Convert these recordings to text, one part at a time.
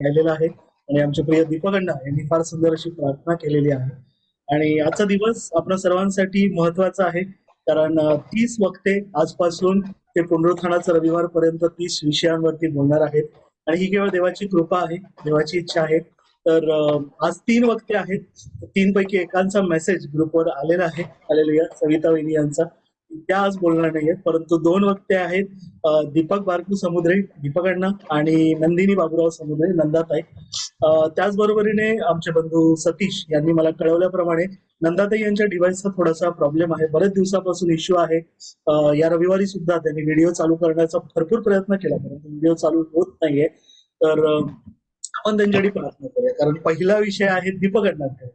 राहिलेला आहे आणि आमचे प्रिय दीपक अण्णा यांनी फार सुंदर अशी प्रार्थना केलेली आहे. आणि आजचा दिवस आपल्या सर्वांसाठी महत्वाचा आहे, कारण 30 वक्ते आजपासून ते पुनरुत्थानाचा रविवारपर्यंत 30 विषयांवरती बोलणार आहेत. आणि ही केवळ देवाची कृपा आहे, देवाची इच्छा आहे. तर आज 3 वक्ते आहेत. 3 पैकी एकांचा मेसेज ग्रुपवर आलेला आहे, हालेलुया, सविता वहिनी यांचा. त्या आज बोलणार नाहीयेत, परंतु 2 वक्ते आहेत, दीपक बारकू समुद्रे, दीपक अण्णा, आणि नंदिनी बाबूराव समुद्रे, नंदाताई. त्याचबरोबरीने आमचे बंधू सतीश यांनी मला कळवल्याप्रमाणे नंदाताई यांच्या डिव्हाइसचा थोडासा प्रॉब्लेम आहे, बरेच दिवसापासून इश्यू आहे. या रविवारी सुद्धा त्यांनी व्हिडिओ चालू करण्याचा भरपूर प्रयत्न केला, परंतु व्हिडिओ चालू होत नाहीये. तर आपण त्यांच्यासाठी प्रार्थना करूया, कारण पहिला विषय आहे दीपक अण्णांकडे.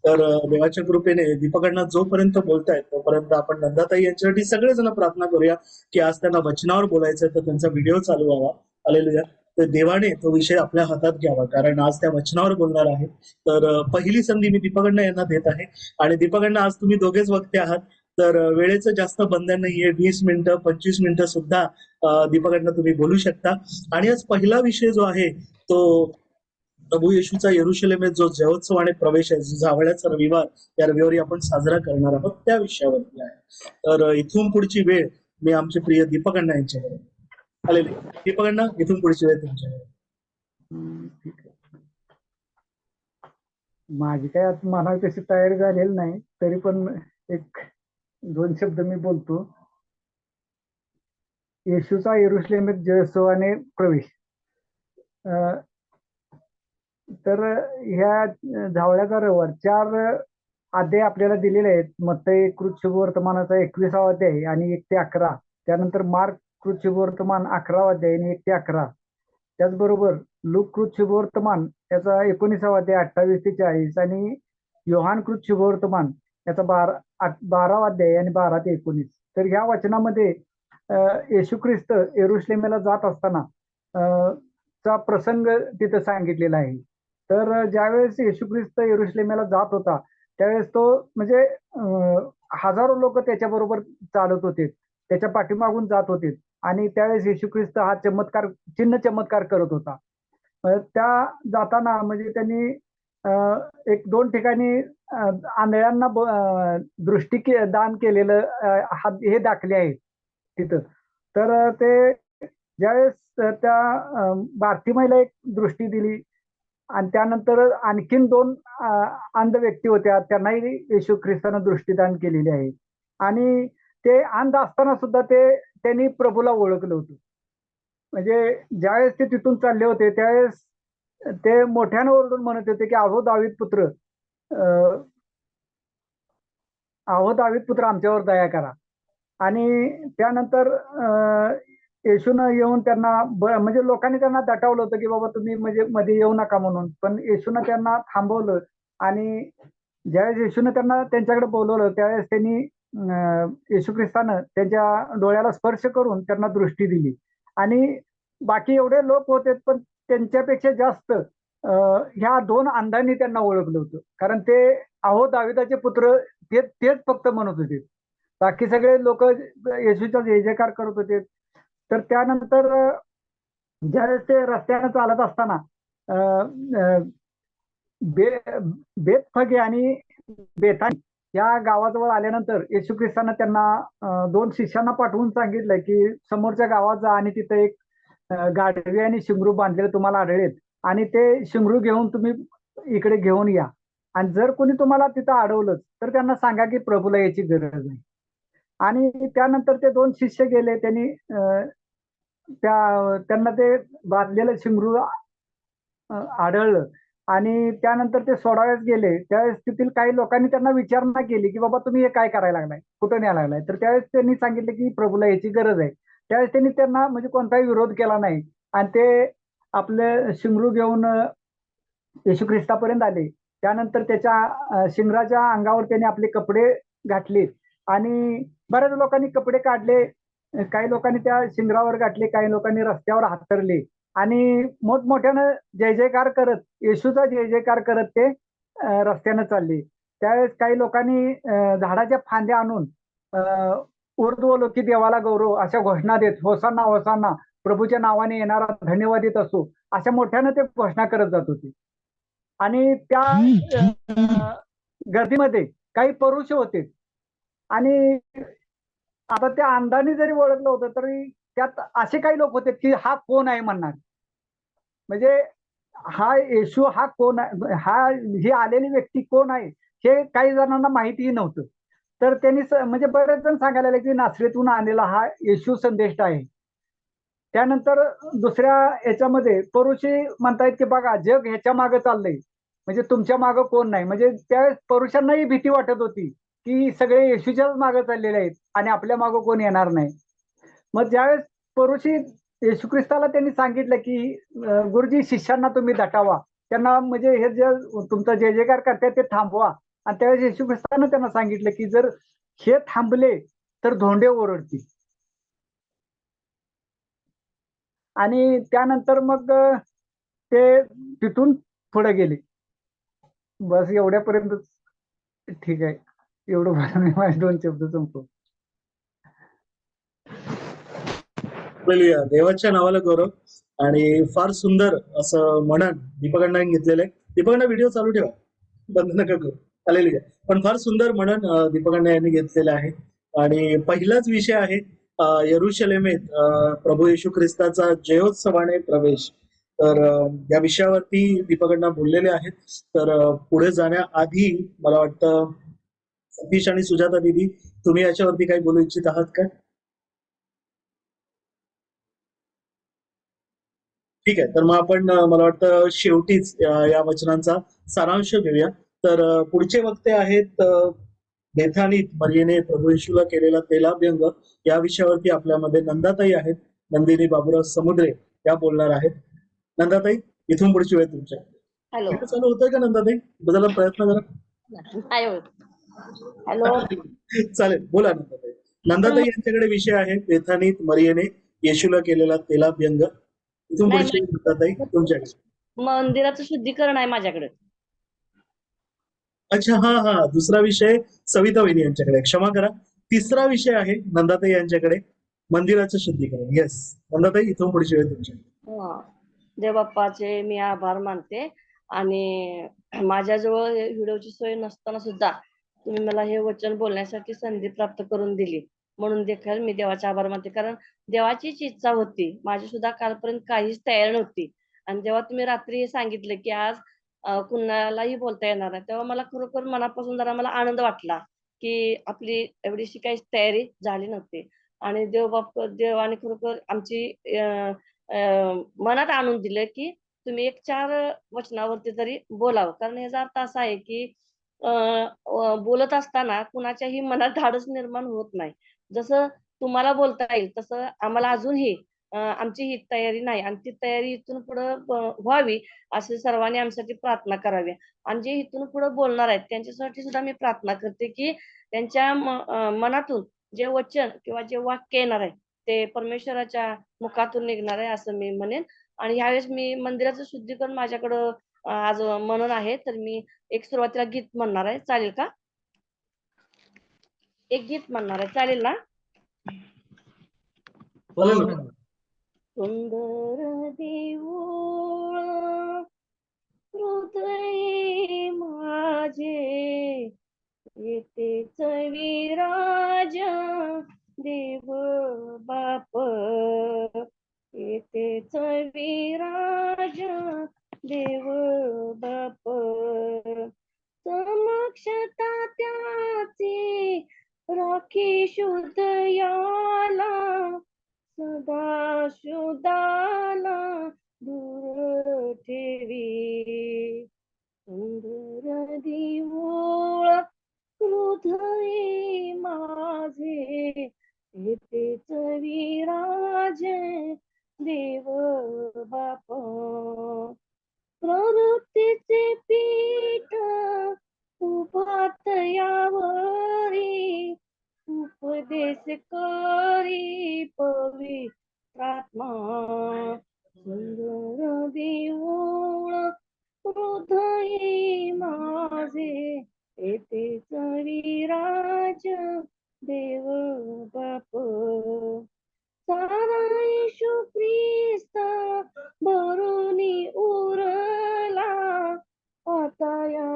तर देवाच्या कृपेने दीपक अण्णा जोपर्यंत बोलतायत तोपर्यंत आपण नंदाताई यांच्यासाठी सगळेजण प्रार्थना करूया की आज त्यांना वचनावर बोलायचंय, तर त्यांचा व्हिडिओ चालू व्हावा. हालेलुया. तर देवाने तो विषय आपल्या हातात घ्यावा, कारण आज त्या वचनावर बोलणार आहे. तर पहिली संधी मी दीपक अण्णा यांना देत आहे. आणि दीपक अण्णा, आज तुम्ही दोघेच वक्ते आहात, तर वेळेचं जास्त बंधन नाहीये. 20 मिनिटं 25 मिनिटं सुद्धा दीपक अण्णा तुम्ही बोलू शकता. आणि आज पहिला विषय जो आहे तो प्रभू येशूचा यरुशलेमेत जो जयोत्सव आणि प्रवेश आहे, जो जावळ्याचा रविवार, या रविवारी आपण साजरा करणार आहोत, त्या विषयावरती आहे. तर इथून पुढची वेळ मी आमचे प्रिय दीपक अण्णा यांच्याकडे. हालेलुया. दीपक अण्णा, इथून पुढची वेळ तुमच्याकडे. ठीक आहे. माझी काय आता मनात तशी तयारी झालेली नाही, तरी पण एक 2 शब्द मी बोलतो. येशूचा यरुशलेमेत जयोत्सवाने प्रवेश. तर ह्या जावळ्याचा रविवार 4 अध्याय आपल्याला दिलेले आहेत. मत्तई कृत शुभवर्तमानाचा 21वा अध्याय आणि 1 ते 11. त्यानंतर मार्क कृत शुभवर्तमान 11वा अध्याय आणि 1 ते 11. त्याचबरोबर लूक कृत शुभवर्तमान याचा 19वा अध्याय 28 ते 40 आणि योहान कृत शुभवर्तमान याचा 12वा अध्याय आणि 12 ते 19. तर ह्या वचनामध्ये येशू ख्रिस्त यरुशलेमेला जात असताना चा प्रसंग तिथं सांगितलेला आहे. तर ज्यावेळेस येशू ख्रिस्त यरुशलेमेला जात होता त्यावेळेस तो म्हणजे हजारो लोक त्याच्याबरोबर चालत होते, त्याच्या पाठीमागून जात होते. आणि त्यावेळेस येशू ख्रिस्त हा चिन्ह चमत्कार करत होता. त्या जाताना म्हणजे त्यांनी 1-2 ठिकाणी आंधळ्यांना दृष्टी दान केलेलं हे दाखले आहेत तिथं. तर ते ज्यावेळेस त्या बार्तिमाईला एक दृष्टी दिली आणि त्यानंतर आणखीन 2 अंध व्यक्ती होत्या, त्यांनाही येशू ख्रिस्तानं दृष्टीदान केलेली आहे. आणि ते अंध असताना सुद्धा त्यांनी प्रभूला ओळखलं होतं. म्हणजे ज्यावेळेस ते तिथून चालले होते त्यावेळेस ते मोठ्यानं ओरडून म्हणत होते की अहो दावीद पुत्र, अहो दावीद पुत्र, आमच्यावर दया करा. आणि त्यानंतर येशूनं येऊन त्यांना म्हणजे लोकांनी त्यांना दटावलं होतं की बाबा तुम्ही म्हणजे मध्ये येऊ नका म्हणून, पण येशूनं त्यांना थांबवलं. आणि ज्यावेळेस येशूनं त्यांना त्यांच्याकडे बोलवलं त्यावेळेस त्यांनी येशू ख्रिस्तानं त्यांच्या डोळ्याला स्पर्श करून त्यांना दृष्टी दिली. आणि बाकी एवढे लोक होते, पण त्यांच्यापेक्षा जास्त ह्या 2 अंधांनी त्यांना ओळखलं होतं, कारण ते अहो दाविदाचे पुत्र तेच फक्त म्हणत होते. बाकी सगळे लोक येशूचा जय जयकार करत होते. तर त्यानंतर ज्यावेळेस ते रस्त्यानं चालत असताना बेतफगे आणि बेथानी या गावाजवळ आल्यानंतर येशू ख्रिस्तानं त्यांना 2 शिष्यांना पाठवून सांगितलं की समोरच्या गावात जा आणि तिथे एक गाढवी आणि शिंगरू बांधलेले तुम्हाला आढळेल आणि ते शिंगरू घेऊन तुम्ही इकडे घेऊन या. आणि जर कोणी तुम्हाला तिथं अडवलं तर त्यांना सांगा की प्रभूला याची गरज नाही. आणि त्यानंतर ते 2 शिष्य गेले, त्यांनी त्यांना ते बांधलेलं शिंगरू आढळलं. आणि त्यानंतर ते सोडाव्यास गेले त्यावेळेस तेथील काही लोकांनी त्यांना विचारणा केली की बाबा तुम्ही हे काय करायला लागलाय, कुठं न्यायला लागलाय. तर त्यावेळेस त्यांनी सांगितलं की प्रभूला याची गरज आहे. त्यावेळेस त्यांनी त्यांना म्हणजे कोणताही विरोध केला नाही आणि ते आपले शिंगरू घेऊन येशू ख्रिस्तापर्यंत आले. त्यानंतर त्याच्या शिंगराच्या अंगावर त्यांनी आपले कपडे घातले आणि बऱ्याच लोकांनी कपडे काढले, काही लोकांनी त्या शिंगरावर घातले, काही लोकांनी रस्त्यावर हातरले आणि मोठमोठ्यानं जय जयकार करत, येशूचा जय जयकार करत ते रस्त्यानं चालले. त्यावेळेस काही लोकांनी झाडाच्या फांद्या आणून ऊर्ध्वलोकी देवाला गौरव अशा घोषणा देत, होसाना होसाना, प्रभूच्या नावाने येणारा धन्यवादित असो, अशा मोठ्यानं ते घोषणा करत जात होते. आणि त्या गर्दीमध्ये काही परुष होते. आणि आता त्या अंधाने जरी ओळखलं होतं तरी त्यात असे काही लोक होते की हा कोण आहे म्हणणार. म्हणजे हा येशू हा कोण आहे, हा ही आलेली व्यक्ती कोण आहे हे काही जणांना माहितीही नव्हतं. तर त्यांनी म्हणजे बरेच जण सांगायला लागले की नासरेतून आलेला हा येशू संदेश आहे. त्यानंतर दुसऱ्या याच्यामध्ये परुषी म्हणतायत की बघा जग ह्याच्या मागे चाललंय, म्हणजे तुमच्या मागे कोण नाही. म्हणजे त्या परुषांनाही भीती वाटत होती की सगळे येशूच्याच मागे चाललेले आहेत आणि आपल्या मागे कोण येणार नाही. मग ज्यावेळेस परुषी येशू ख्रिस्ताला त्यांनी सांगितलं की गुरुजी शिष्यांना तुम्ही दटावा, त्यांना म्हणजे हे जे तुमचा जय जयकार करतात ते थांबवा. आणि त्यावेळेस येशू ख्रिस्तानं त्यांना सांगितलं की जर हे थांबले तर धोंडे ओरडतील. आणि त्यानंतर मग ते तिथून पुढे गेले. बस एवढ्यापर्यंत ठीक आहे. एवढं बोलून मी माझे 2 शब्द संपवतो. हालेलुया. देवाच्या नावाला गौरव. आणि फार सुंदर असं म्हणण दीपकांनी घेतलेलं आहे. दीपकांना व्हिडिओ चालू ठेवा, बंद नका करू. हालेलुया. पण फार सुंदर म्हणण दीपकांना यांनी घेतलेलं आहे. आणि पहिलाच विषय आहे यरुशलेमेत प्रभू येशू ख्रिस्ताचा जयोत्सवाने प्रवेश. तर या विषयावरती दीपकांना बोललेले आहेत. तर पुढे जाण्याआधी मला वाटतं सतीश आणि सुजाता दिदी, तुम्ही याच्यावरती काही बोलू इच्छित आहात का? ठीक आहे. तर मग आपण मला वाटतं शेवटीच या वचनांचा सारांश घेऊया. तर पुढचे वक्ते आहेत बेथानीत मरियेने प्रभू येशूला केलेला तेलाभ्यंग या विषयावरती आपल्यामध्ये नंदाताई आहेत. नंदिनी बाबूराव समुद्रे या बोलणार आहेत. नंदाताई, इथून पुढची वेळ तुमच्या. हॅलो. व्हिडिओ चालू होतोय का नंदाताई? बदलायला प्रयत्न करा. नाही होत. हॅलो. चालेल, बोला नंदाताई. नंदाताई यांच्याकडे विषय आहे बेथानीत मरियेने येशूला केलेला तेलाभ्यंग. इथून नाही, पुढची नंदाताई तुमच्याकडे. मंदिराचं शुद्धीकरण आहे माझ्याकडे. अच्छा, हा हा, दुसरा विषय सविता वहिनी यांच्याकडे. क्षमा करा. तिसरा विषय आहे नंदाताई यांच्याकडे, मंदिराचं शुद्धीकरण. येस नंदाताई, इथून पुढची वेळ तुमच्याकडे. देव बाप्पाचे मी आभार मानते. आणि माझ्याजवळ व्हिडिओची सोय नसताना सुद्धा तुम्ही मला हे वचन बोलण्यासाठी संधी प्राप्त करून दिली, म्हणून देखील मी देवाचा आभार मानते. कारण देवाचीच इच्छा होती. माझी सुद्धा कालपर्यंत काहीच तयार नव्हती. आणि जेव्हा तुम्ही रात्री हे सांगितलं की आज कुणालाही बोलता येणार आहे, तेव्हा मला खरोखर मनापासून जरा मला आनंद वाटला की आपली एवढीशी काही तयारी झाली नव्हती. आणि देवाने खरोखर आमची मनात आणून दिलं की तुम्ही एक 4 वचनावरती तरी बोलावं. कारण याचा अर्थ असा आहे की बोलत असताना कुणाच्याही मनात धाडस निर्माण होत नाही. जसं तुम्हाला बोलता येईल तसं आम्हाला अजूनही आमची ही तयारी नाही आणि ती तयारी इथून पुढं व्हावी असे सर्वांनी आमच्यासाठी प्रार्थना करावी. आणि जे इथून पुढे बोलणार आहेत त्यांच्यासाठी सुद्धा मी प्रार्थना करते की त्यांच्या मनातून जे वचन किंवा जे वाक्य येणार आहे ते परमेश्वराच्या मुखातून निघणार आहे असं मी म्हणेन. आणि ह्यावेळेस मी मंदिराचं शुद्धीकरण माझ्याकडं आज म्हणून आहे, तर मी एक सुरुवातीला गीत म्हणणार आहे. चालेल का? एक गीत म्हणणार आहे, चालेल ना? सुंदर देऊळ हृदय माझे येतेच विराज देव बाप, येतेच विराज देव बाप, समक्षता त्याची राखी शुद्ध याला, सदा शुद्धाला दूर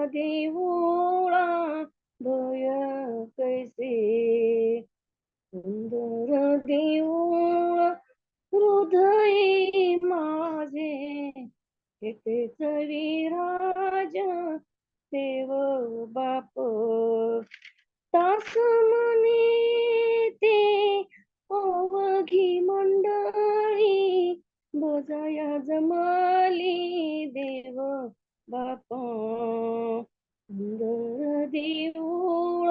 देऊळा भय कैसे, सुंदर देऊळ हृदय माझे, तेच विराज देव बाप, तास म्हणे ते अवघी मंडळी, बजाया जमाली देव बाप, सुंदर देऊळ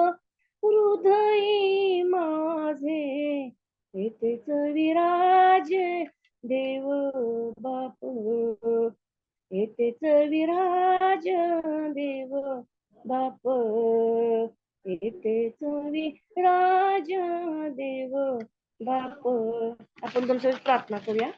हृदय माझे, तेच विराज देव बाप, तेच विराज देव बाप, तेच विराज देव बाप. आपण तुमच्या प्रार्थना करूया.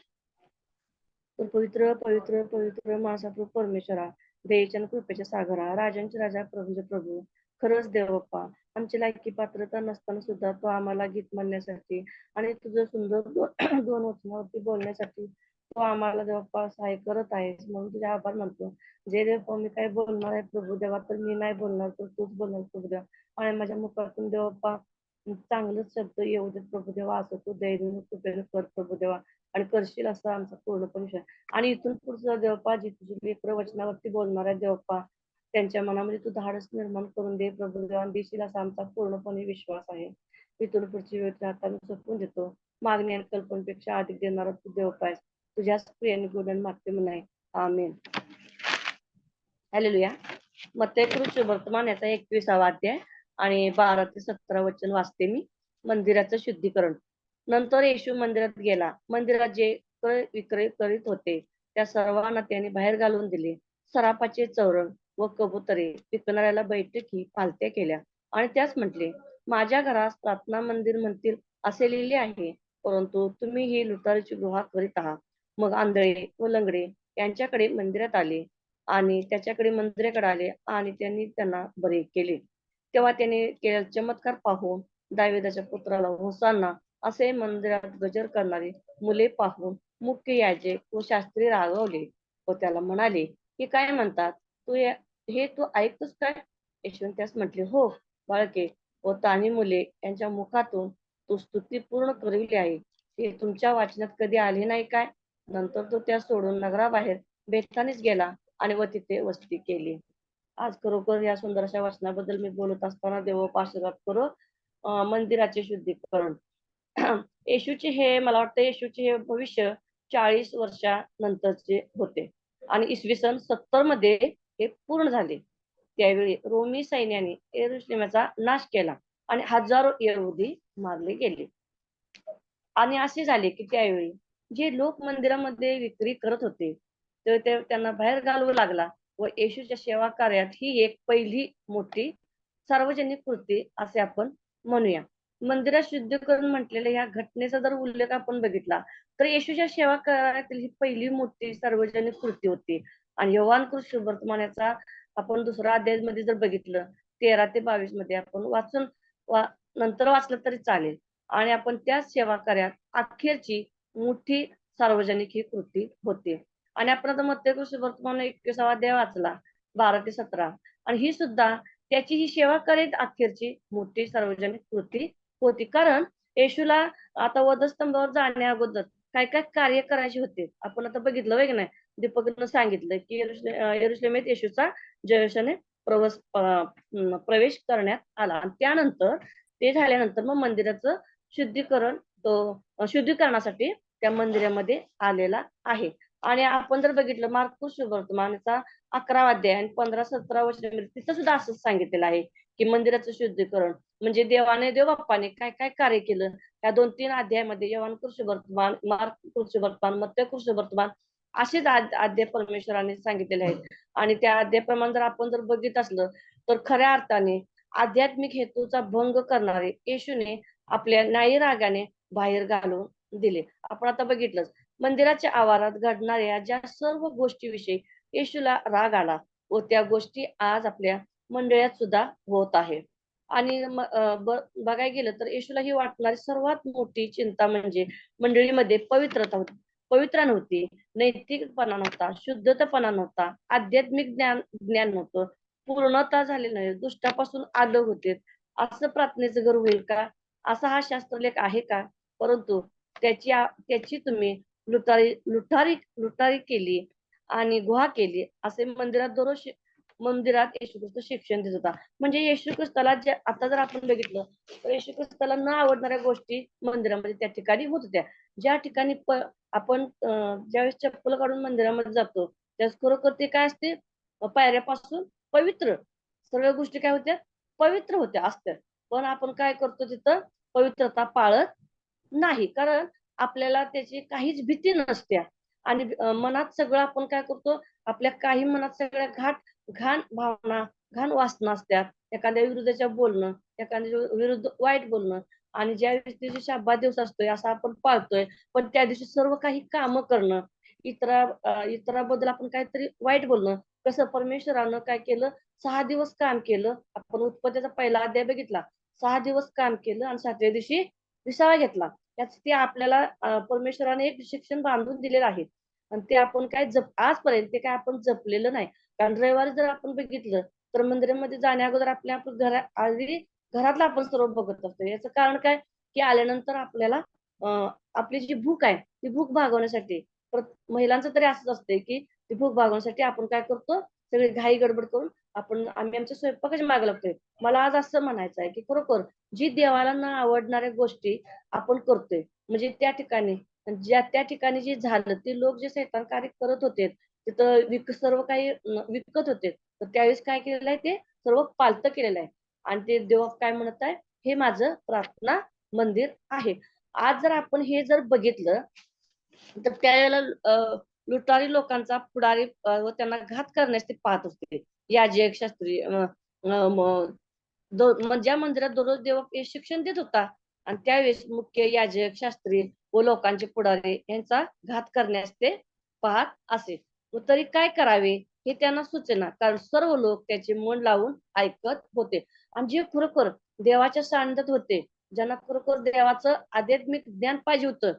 तर पवित्र पवित्र पवित्र महासाप्रभू परमेश्वरा, दयेच्या आणि कृपेच्या सागरा, राजांचे राजा, प्रभूंचे प्रभू, खरंच देव बाप्पा, आमची लायकी पात्रता नसताना सुद्धा तो आम्हाला गीत म्हणण्यासाठी आणि तुझं सुंदर दोन वचनावरती बोलण्यासाठी तो आम्हाला देवप्पा सहाय्य करत आहेस, म्हणून तुझे आभार मानतो. जे देवप्पा मी काय बोलणार आहे प्रभू देवा, तर मी नाही बोलणार, तर तूच बोलणार प्रभू देवा. आणि माझ्या मुखातून देवप्पा चांगलंच शब्द येऊ देत प्रभू देवा, असं तू दयेने कृपेने कर प्रभू देवा, आणि करशील असं आमचा पूर्णपणे विश्वास. आणि इथून पुढचं देवप्पा जी तुझी लेकरं वचनावरती बोलणार आहे देवप्पा, त्यांच्या मनामध्ये तू धाडस निर्माण करून दे प्रभू देवा, आणि देशील असा आमचा पूर्णपणे विश्वास आहे. इथून पुढची वेळ आता मी सोपवून देतो. मागणी आणि कल्पनेपेक्षा अधिक देणारा तू देवप्पा आहेस. तुझ्याच प्रियाने गुण मागते म्हणाय. आमेन. हालेलुया. मत्ती कृष्ण वर्तमान याचा 21वा अध्याय आणि 12 ते 17 वचन वाचते मी. मंदिराचं शुद्धीकरण. नंतर येशू मंदिरात गेला. मंदिरात जे क्रय विक्रय करीत होते त्या सर्वांना त्याने बाहेर घालून दिले. सराफाचे चौरंग व कबुतरे विकणाऱ्याला बैठकी पालत्या केल्या आणि त्यास म्हटले, माझ्या घरास प्रार्थना मंदिर म्हणतील असे लिहिले आहे, परंतु तुम्ही ही लुटारूची गुहा करीत आहात. मग आंधळे व लंगडे यांच्याकडे मंदिरात आले आणि त्याच्याकडे मंदिराकडे आले आणि त्यांनी त्यांना बरे केले. तेव्हा त्याने केलेला चमत्कार पाहून दाविदाच्या पुत्राला होसाना असे मंदिरात गजर करणारी मुले पाहून मुख्य याजक व शास्त्री रागवले व त्याला म्हणाले, की काय म्हणतात हे तू ऐकतोस काय? येशूने त्यास म्हटले, हो बाळके व ताणी मुले यांच्या मुखातून तू स्तुती पूर्ण करविली आहे, हे तुमच्या वाचनात कधी आले नाही काय? नंतर तो त्या सोडून नगराबाहेर बेथानीस गेला आणि व तिथे वस्ती केली. आज खरोखर या सुंदर अशा वचनाबद्दल मी बोलत असताना देव आशीर्वाद करो. मंदिराचे शुद्धीकरण. येशूचे हे मला वाटतं येशूचे हे भविष्य 40 वर्षानंतरचे होते आणि इसवी सन 70 मध्ये हे पूर्ण झाले. त्यावेळी रोमी सैन्याने यरुशलेमचा नाश केला आणि हजारो यहुदी मारले गेले. आणि असे झाले की त्यावेळी जे लोक मंदिरामध्ये विक्री करत होते तर ते त्यांना बाहेर घालवू लागला व येशूच्या सेवा कार्यात ही एक पहिली मोठी सार्वजनिक कृती असे आपण म्हणूया. मंदिरात शुद्धीकरण म्हटलेल्या या घटनेचा जर उल्लेख आपण बघितला तर येशूच्या सेवा कार्यातील ही पहिली मोठी सार्वजनिक कृती होती. आणि योहान कृष्ण वर्तमानाचा आपण दुसरा अध्याय मध्ये जर बघितलं 13 ते 22 मध्ये आपण नंतर वाचलं तरी चालेल. आणि आपण त्या सेवा कार्यात अखेरची मोठी सार्वजनिक ही कृती होते. आणि आपण आता मत्ती कृष्ण वर्तमान 21वा अध्याय वाचला 12 ते 17 आणि ही सुद्धा त्याची ही सेवा करीत अखेरची मोठी सार्वजनिक कृती होती. कारण येशूला आता वधस्तंभावर जाण्या अगोदर काय काय कार्य करायचे होते आपण आता बघितलं वेग नाही. दीपकनं सांगितलं की यरुशलेमेत येशूचा जयशने प्रवेश करण्यात आला आणि त्यानंतर ते झाल्यानंतर मग मंदिराचं शुद्धीकरण शुद्धीकरणासाठी त्या मंदिरामध्ये आलेला आहे. आणि आपण जर बघितलं मार्कुस सुवर्तमानाचा 11वा अध्याय आणि 15-17 वचनामध्ये तिथं सुद्धा असंच सांगितलेलं आहे की मंदिराचं शुद्धीकरण म्हणजे देवाने देवबाप्पाने काय काय कार्य केलं. या 2-3 अध्यायामध्ये योहान कृष्ण वर्तमान, मार्क कृष्ण वर्तमान, मत्ती कृष्ण वर्तमान असेच अध्याय परमेश्वराने सांगितलेले आहेत. आणि त्या अध्यायाप्रमाणे जर आपण जर बघित असलं तर खऱ्या अर्थाने आध्यात्मिक हेतूचा भंग करणारे येशूने आपल्या न्यायी रागाने बाहेर घालून दिले. आपण आता बघितलंच मंदिराच्या आवारात घडणाऱ्या ज्या सर्व गोष्टीविषयी येशूला राग आला व त्या गोष्टी आज आपल्या मंडळात सुद्धा होत आहे. आणि बघायला गेलं तर येशूला ही वाटणारी सर्वात मोठी चिंता म्हणजे मंडळीमध्ये पवित्र नव्हती, नैतिकपणा नव्हता, शुद्धतापणा नव्हता, आध्यात्मिक ज्ञान नव्हतं, पूर्णता झाली नाही, दुष्टापासून आलं होते, असं प्रार्थनेचं घर होईल का? असा हा शास्त्रलेख आहे का? परंतु त्याची तुम्ही लुटारी केली आणि गुहा केली, असे मंदिरात येशू ख्रिस्त शिक्षण देत होता. म्हणजे येशू ख्रिस्ताला आता जर आपण बघितलं तर येशू ख्रिस्ताला न आवडणाऱ्या गोष्टी मंदिरामध्ये त्या ठिकाणी होत होत्या. ज्या ठिकाणी आपण ज्यावेळेस चप्पल काढून मंदिरामध्ये जातो, त्याच खरोखर ते काय असते, पायऱ्यापासून पवित्र सगळ्या गोष्टी काय होत्या, पवित्र होत्या असतात. पण आपण काय करतो, तिथं पवित्रता पाळत नाही, कारण आपल्याला त्याची काहीच भीती नसत्या. आणि मनात सगळं आपण काय करतो, आपल्या काही मनात सगळ्या घाण भावना, घाण वासना असतात. एखाद्या विरुद्धच्या बोलणं, एखाद्या विरुद्ध वाईट बोलणं. आणि ज्या दिवशी शाब्बात दिवस असतोय असं आपण पाळतोय, पण त्या दिवशी सर्व काही कामं करणं, इतराबद्दल आपण काहीतरी वाईट बोलणं. कसं परमेश्वरानं काय केलं, 6 दिवस काम केलं. आपण उत्पत्तीचा पहिला अध्याय बघितला. 6 दिवस काम केलं आणि 7व्या दिवशी विसावा घेतला. ते आपल्याला परमेश्वराने एक शिक्षण बांधून दिलेलं आहे. आणि ते आपण काय आजपर्यंत ते काय आपण जपलेलं नाही. कारण रविवारी जर आपण बघितलं तर मंदिरामध्ये जाण्या अगोदर आपण आधी घरातलं आपण सर्व बघत असतो. याचं कारण काय, की आल्यानंतर आपल्याला आपली जी भूक आहे ती भूक भागवण्यासाठी, महिलांचं तरी असंच असतंय की ती भूक भागवण्यासाठी आपण काय करतो, सगळी घाई गडबड करून आम्ही आमच्या स्वयंपाकाची मागे लागतोय. मला आज असं म्हणायचं आहे की खरोखर जी देवाला न आवडणाऱ्या गोष्टी आपण करतोय, म्हणजे त्या ठिकाणी जे झालं, ते लोक जे शैतान कार्य करत होते, तिथं सर्व काही विकत होते, तर त्यावेळेस काय केलेलं आहे, ते सर्व पालतं केलेलं आहे. आणि ते देव काय म्हणत आहे, हे माझं प्रार्थना मंदिर आहे. आज जर आपण हे जर बघितलं तर त्यावेळेला लुटारी लोकांचा पुढारी व त्यांना घात करण्यास ते पाहत होते. याजक शास्त्री ज्या मंदिरात दररोज देव शिक्षण देत होता, आणि त्यावेळेस मुख्य याजक शास्त्री व लोकांचे पुढारी यांचा घात करण्यास ते पाहत असे. मग तरी काय करावे हे त्यांना सुचेना, कारण सर्व लोक त्याचे मन लावून ऐकत होते. आणि जे खरोखर देवाच्या सानिध्यात होते, ज्यांना खरोखर देवाचं आध्यात्मिक ज्ञान पाहिजे होतं,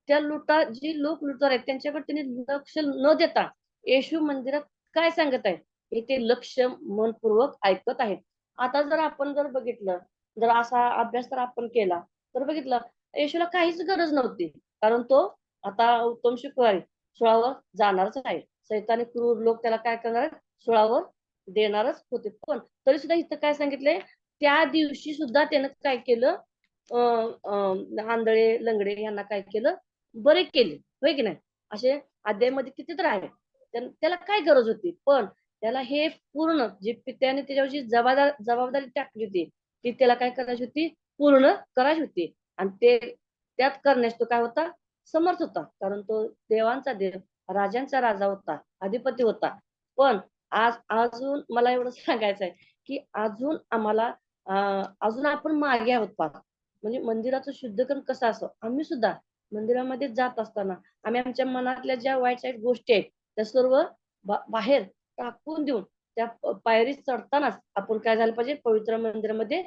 जी लोक लुटार आहेत त्यांच्याकडे त्यांनी लक्ष न देता येशू मंदिरात काय सांगत आहे हे ते लक्ष मनपूर्वक ऐकत आहेत. आता जर आपण बघितलं, जर असा अभ्यास जर आपण केला तर बघितलं, येशूला काहीच गरज नव्हती, कारण तो आता उत्तम शुक्रवारी सुळावर जाणारच आहे. सैतानी क्रूर लोक त्याला काय करणार, सुळावर देणारच होते. पण तरी सुद्धा इथं काय सांगितलंय, त्या दिवशी सुद्धा त्यानं काय केलं, आंधळे लंगडे यांना काय केलं, बरे केले, होय की नाही. असे अध्यायामध्ये किती तर आहे. त्याला काय गरज होती, पण त्याला हे पूर्ण जे पित्याने त्याच्यावरची जबाबदारी टाकली होती, ती त्याला काय करायची होती, पूर्ण करायची होती. आणि त्यात करण्यास तो काय होता, समर्थ होता, कारण तो देवांचा देव, राजांचा राजा होता, अधिपती होता. पण अजून मला एवढं सांगायचं आहे की अजून आपण मागे आहोत पाहता. म्हणजे मंदिराचं शुद्धीकरण कसं असं, आम्ही सुद्धा मंदिरामध्ये जात असताना आम्ही आमच्या मनातल्या ज्या वाईट गोष्टी आहेत त्या सर्व बाहेर टाकून देऊन, त्या पायरी चढतानाच आपण काय झालं पाहिजे, पवित्र मंदिरामध्ये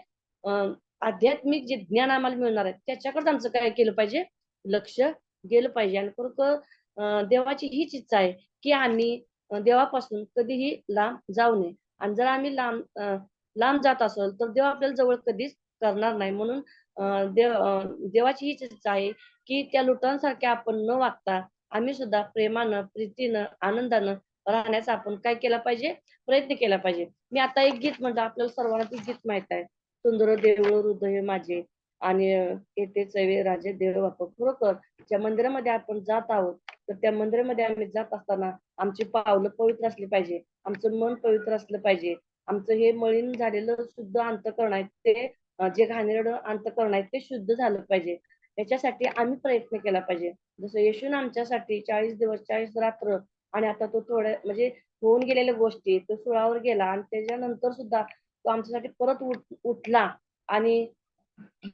आध्यात्मिक जे ज्ञान आम्हाला मिळणार आहे त्याच्याकडे आमचं काय केलं पाहिजे, लक्ष गेलं पाहिजे. आणि खरोखर देवाची हीच इच्छा आहे की आम्ही देवापासून कधीही लांब जाऊ नये. आणि जर आम्ही लांब जात असेल तर देव आपल्याला जवळ कधीच करणार नाही. म्हणून देवाची हीच इच्छा आहे की त्या लुटांसारख्या आपण न वागता आम्ही सुद्धा प्रेमानं, प्रीतीनं, आनंदानं राहण्याचा आपण काय केला पाहिजे, प्रयत्न केला पाहिजे. मी आता एक गीत म्हणलं, आपल्याला सर्वांना ते गीत माहित आहे, सुंदर देऊळ हृदय माझे आणि येथे चवे राजे देव बाप. खरोखर ज्या मंदिरामध्ये आपण जात आहोत, तर त्या मंदिरामध्ये आम्ही जात असताना आमची पावलं पवित्र असली पाहिजे, आमचं मन पवित्र असलं पाहिजे, आमचं हे मळीन झालेलं शुद्ध अंतःकरण आहे ते, जे घाणेरडं अंतःकरण आहे ते शुद्ध झालं पाहिजे. याच्यासाठी आम्ही प्रयत्न केला पाहिजे. जसं येशून आमच्यासाठी 40 दिवस 40 रात्र, आणि आता तो थोड्या म्हणजे होऊन गेलेल्या गोष्टी, तो सुळावर गेला आणि त्याच्यानंतर सुद्धा तो आमच्यासाठी परत उठला. आणि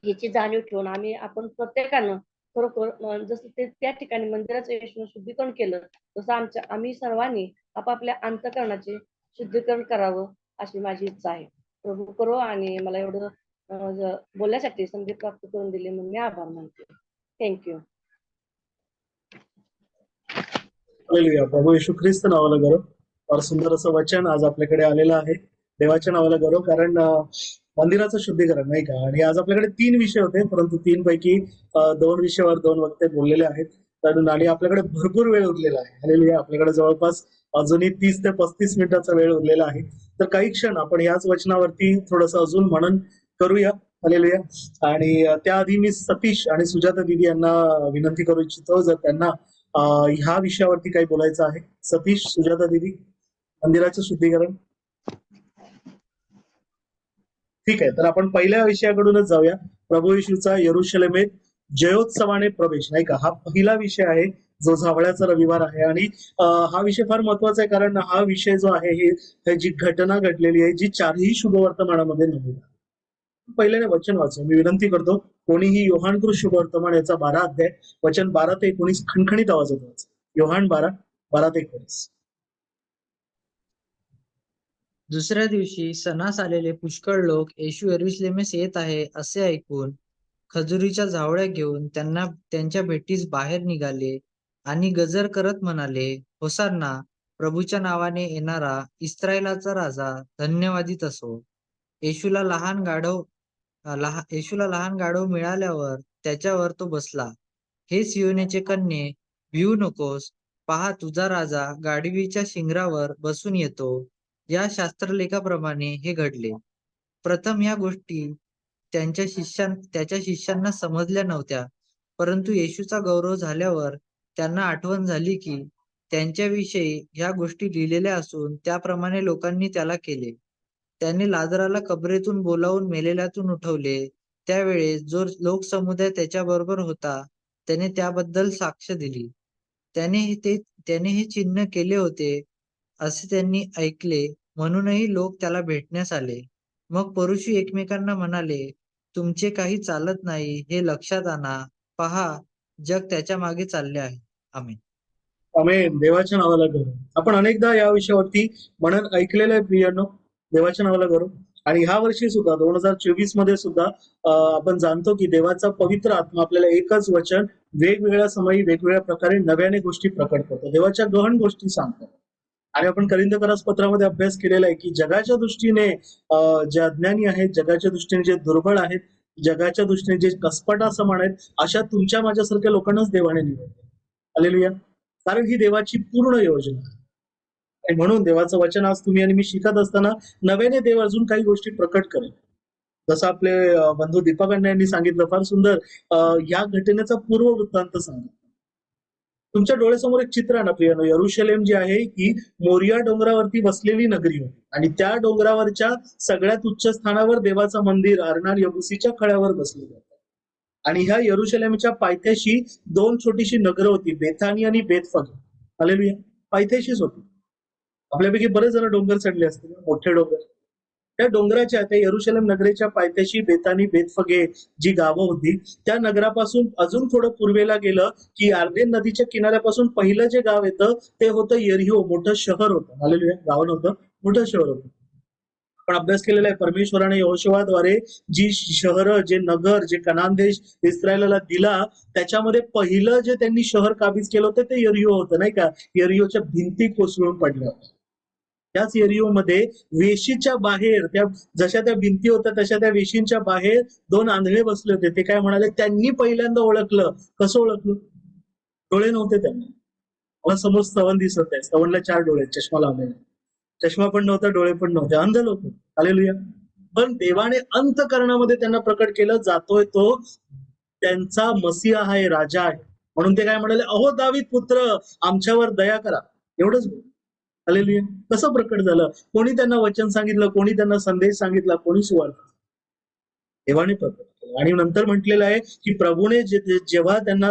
याची जाणीव ठेवून आपण प्रत्येकानं खरोखर जसं ते त्या ठिकाणी मंदिराचं येशूनं शुद्धीकरण केलं, तसं आम्ही सर्वांनी आपापल्या अंतःकरणाचे शुद्धीकरण करावं अशी माझी इच्छा आहे. प्रभू करो. आणि मला एवढं बोलण्यासाठी संधी प्राप्त करून दिली म्हणून मी आभार मानते. थँक्यू. हालेलुया. प्रभू येशू ख्रिस्त नावाला करो. फार सुंदर असं वचन आज आपल्याकडे आलेलं आहे. देवाच्या नावाला गौरव, कारण मंदिराचं शुद्धीकरण नाही का. आणि आज आपल्याकडे 3 विषय होते, परंतु 3 पैकी 2 विषयावर 2 वक्ते बोललेले आहेत. तर आणि आपल्याकडे भरपूर वेळ उरलेला आहे. हालेलुया. आपल्याकडे जवळपास अजूनही 30 ते 35 मिनिटाचा वेळ उरलेला आहे. तर काही क्षण आपण याच वचनावरती थोडंसं अजून मनन करूया. हालेलुया. आणि त्याआधी मी सतीश आणि सुजाता दिदी यांना विनंती करू इच्छितो, जर त्यांना ह्या विषयावरती काही बोलायचं आहे. सतीश, सुजाता दिदी, मंदिराचं शुद्धीकरण. ठीक आहे, तर आपण पहिल्या विषयाकडूनच जाऊया. प्रभू येशूचा यरुशलेमेत जयोत्सवाने प्रवेश, नाही का, हा पहिला विषय आहे जो झावळ्याचा रविवार आहे. आणि हा विषय फार महत्वाचा आहे, कारण हा विषय जो आहे ही जी घटना घडलेली आहे, जी 4ही शुभवर्तमानामध्ये नमूद आहे. पहिल्याने वचन वाचू. मी विनंती करतो, कोणीही योहानकृत शुभवर्तमान याचा 12 अध्याय वचन 12 ते 19 खणखणीत आवाजात वाचा. योहान 12 ते 19. दुसऱ्या दिवशी सणास आलेले पुष्कळ लोक येशू यरुशलेमेस येत आहे असे ऐकून खजुरीच्या झावळ्या घेऊन त्यांना त्यांच्या भेटीस बाहेर निघाले आणि गजर करत म्हणाले, होसान्ना, प्रभूच्या नावाने येणारा इस्रायलाचा राजा धन्यवादित असो. येशूला लहान गाढव मिळाल्यावर त्याच्यावर तो बसला. हे सियोनेचे कन्ये, भिवू नकोस. पहा, तुझा राजा गाढवीच्या शिंगरावर बसून येतो. या शास्त्रलेखाप्रमाणे हे घडले. प्रथम या गोष्टी त्याच्या शिष्यांना समजल्या नव्हत्या, परंतु येशूचा गौरव झाल्यावर त्यांना आठवण झाली की त्यांच्याविषयी ह्या गोष्टी लिहिलेल्या असून त्याप्रमाणे लोकांनी त्याला केले. त्याने लाजराला कबरेतून बोलावून मेलेल्यातून उठवले. त्यावेळेस जो लोकसमुदाय त्याच्याबरोबर होता त्याने त्याबद्दल साक्ष दिली. त्याने हे चिन्ह केले होते असे त्यांनी ऐकले, म्हणूनही लोक त्याला भेटण्यास आले. मग पुरुषी एकमेकांना म्हणाले, तुमचे काही चालत नाही हे लक्षात आणा. पहा, जग त्याच्या मागे चालले आहे. आमेन. आमेन. देवाच्या नावाला गौरव. आपण अनेकदा या विषयावरती म्हणून ऐकलेलं आहे प्रियांनो. देवाच्या नावाला गौरव. आणि ह्या वर्षी सुद्धा 2024 मध्ये सुद्धा आपण जाणतो की देवाचा पवित्र आत्मा आपल्याला एकच वचन वेगवेगळ्या समयी वेगवेगळ्या प्रकारे नव्याने गोष्टी प्रकट करतो, देवाच्या गहन गोष्टी सांगतो. आणि आपण करिंदकरास पत्रामध्ये अभ्यास केलेला आहे की जगाच्या दृष्टीने जे अज्ञानी आहेत, जगाच्या दृष्टीने जे दुर्बळ आहेत, जगाच्या दृष्टीने जे कसपटा समान आहेत, अशा तुमच्या माझ्यासारख्या लोकांनाच देवाने निवडले. हालेलुया. कारण ही देवाची पूर्ण योजना आहे. आणि म्हणून देवाचं वचन आज तुम्ही आणि मी शिकत असताना नव्याने देव अजून काही गोष्टी प्रकट करेल. जसं आपले बंधू दीपक अण्णा यांनी सांगितलं, फार सुंदर या घटनेचा पूर्व वृत्तांत सांगितलं. तुमच्या डोळ्यासमोर एक चित्र आहे ना प्रियानो. यरुशलेम जी आहे ही मोरिया डोंगरावरती बसलेली नगरी होती, आणि त्या डोंगरावरच्या सगळ्यात उच्च स्थानावर देवाचं मंदिर अर्नान यबुसीच्या खळ्यावर बसलेलं होतं. आणि ह्या यरुशलेमच्या पायथ्याशी 2 छोटीशी नगरं होती, बेथानी आणि बेतफगे. हालेलुया. पायथ्याशीच होती. आपल्यापैकी बरेच जण डोंगर चढले असतील, मोठे डोंगर. त्या डोंगराच्या, त्या यरुशलेम नगरीच्या पायथ्याशी बेतानी बेतफगे जी गावं होती, त्या नगरापासून अजून थोडं पूर्वेला गेलं की आर्देन नदीच्या किनाऱ्यापासून पहिलं जे गाव येतं ते होतं यरिहो. मोठं शहर होतं. हालेलुया. गाव नव्हतं, मोठं शहर होतं. आपण अभ्यास केलेला आहे, परमेश्वराने यहोशुवाद्वारे जी शहरं, जे नगर, जे कनान देश इस्रायलाला दिला, त्याच्यामध्ये पहिलं जे त्यांनी शहर काबीज केलं होतं ते यरिहो होतं, नाही का. यरिहोच्या भिंती कोसळून पडल्या होत्या. त्याच एरिओमध्ये वेशीच्या बाहेर, त्या जशा त्या भिंती होत्या तशा त्या वेशींच्या बाहेर 2 आंधळे बसले होते. ते काय म्हणाले, त्यांनी पहिल्यांदा ओळखलं. कसं ओळखलं? डोळे नव्हते त्यांना. मला समोर स्तवन दिसत आहे, स्तवनला 4 डोळे, चष्मा लावलेला. चष्मा पण नव्हता, डोळे पण नव्हते, अंध लोक. हालेलुया. पण देवाने अंतःकरणामध्ये त्यांना प्रकट केलं, जातोय तो त्यांचा मसीहा आहे, राजा आहे. म्हणून ते काय म्हणाले, अहो दावीद पुत्र, आमच्यावर दया करा. एवढंच बोल. हालेलुया. कसं प्रकट झालं? कोणी त्यांना वचन सांगितलं, कोणी त्यांना संदेश सांगितला, कोणी सुवार्ता. देवाने प्रकट केलं. आणि नंतर म्हटलेलं आहे की प्रभूने जेव्हा त्यांना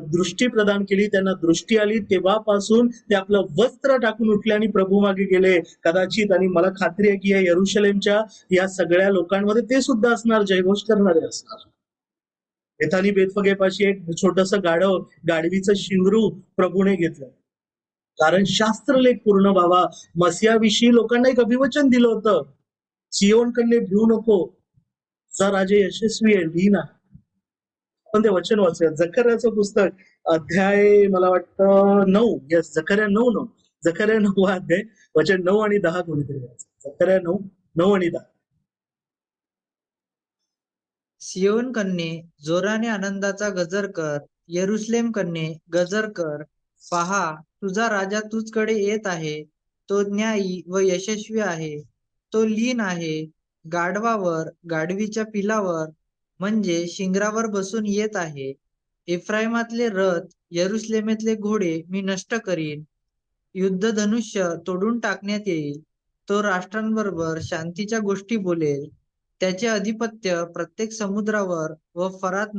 दृष्टी प्रदान केली, त्यांना दृष्टी आली, तेव्हापासून ते आपलं वस्त्र टाकून उठले आणि प्रभू मागे गेले. कदाचित, आणि मला खात्री आहे की या यरुशलेमच्या या सगळ्या लोकांमध्ये ते सुद्धा असणार, जयघोष करणारे असणार. बेथानी बेतफगेपाशी एक छोटस गाढवीचं शिंगरू प्रभूने घेतलं. कारण शास्त्रलेख पूर्ण व्हावा. मसियाविषयी लोकांना एक अभिवचन दिलं होतं, सियोन कन्ये भिवू नको, तुझा राजे यशस्वी आहे, लिही ना. पण ते वचन वाचूया. जकर्याचं पुस्तक, अध्याय मला वाटतं 9. यस, जकर्या 9 जकर्या 9 अध्याय वचन 9 आणि 10 कोणीतरी वाचा. जकर्या 9 नवनीता. सियोन कन्ये जोराने आनंदाचा गजर कर, यरुशलेम कन्ये गजर कर. पहा, तुझा राजा तुझकडे येत आहे. तो न्यायी व यशस्वी आहे. तो लीन आहे, गाढवावर, गाढवीच्या पिलावर म्हणजे शिंगरावर बसून येत आहे. एफ्राईमातले रथ, यरुशलेमेतले घोडे मी नष्ट करीन. युद्धधनुष्य तोडून टाकण्यात येईल. तो राष्ट्रांबरोबर शांतीच्या गोष्टी बोलेल. त्याचे अधिपत्य प्रत्येक समुद्रावर व फरात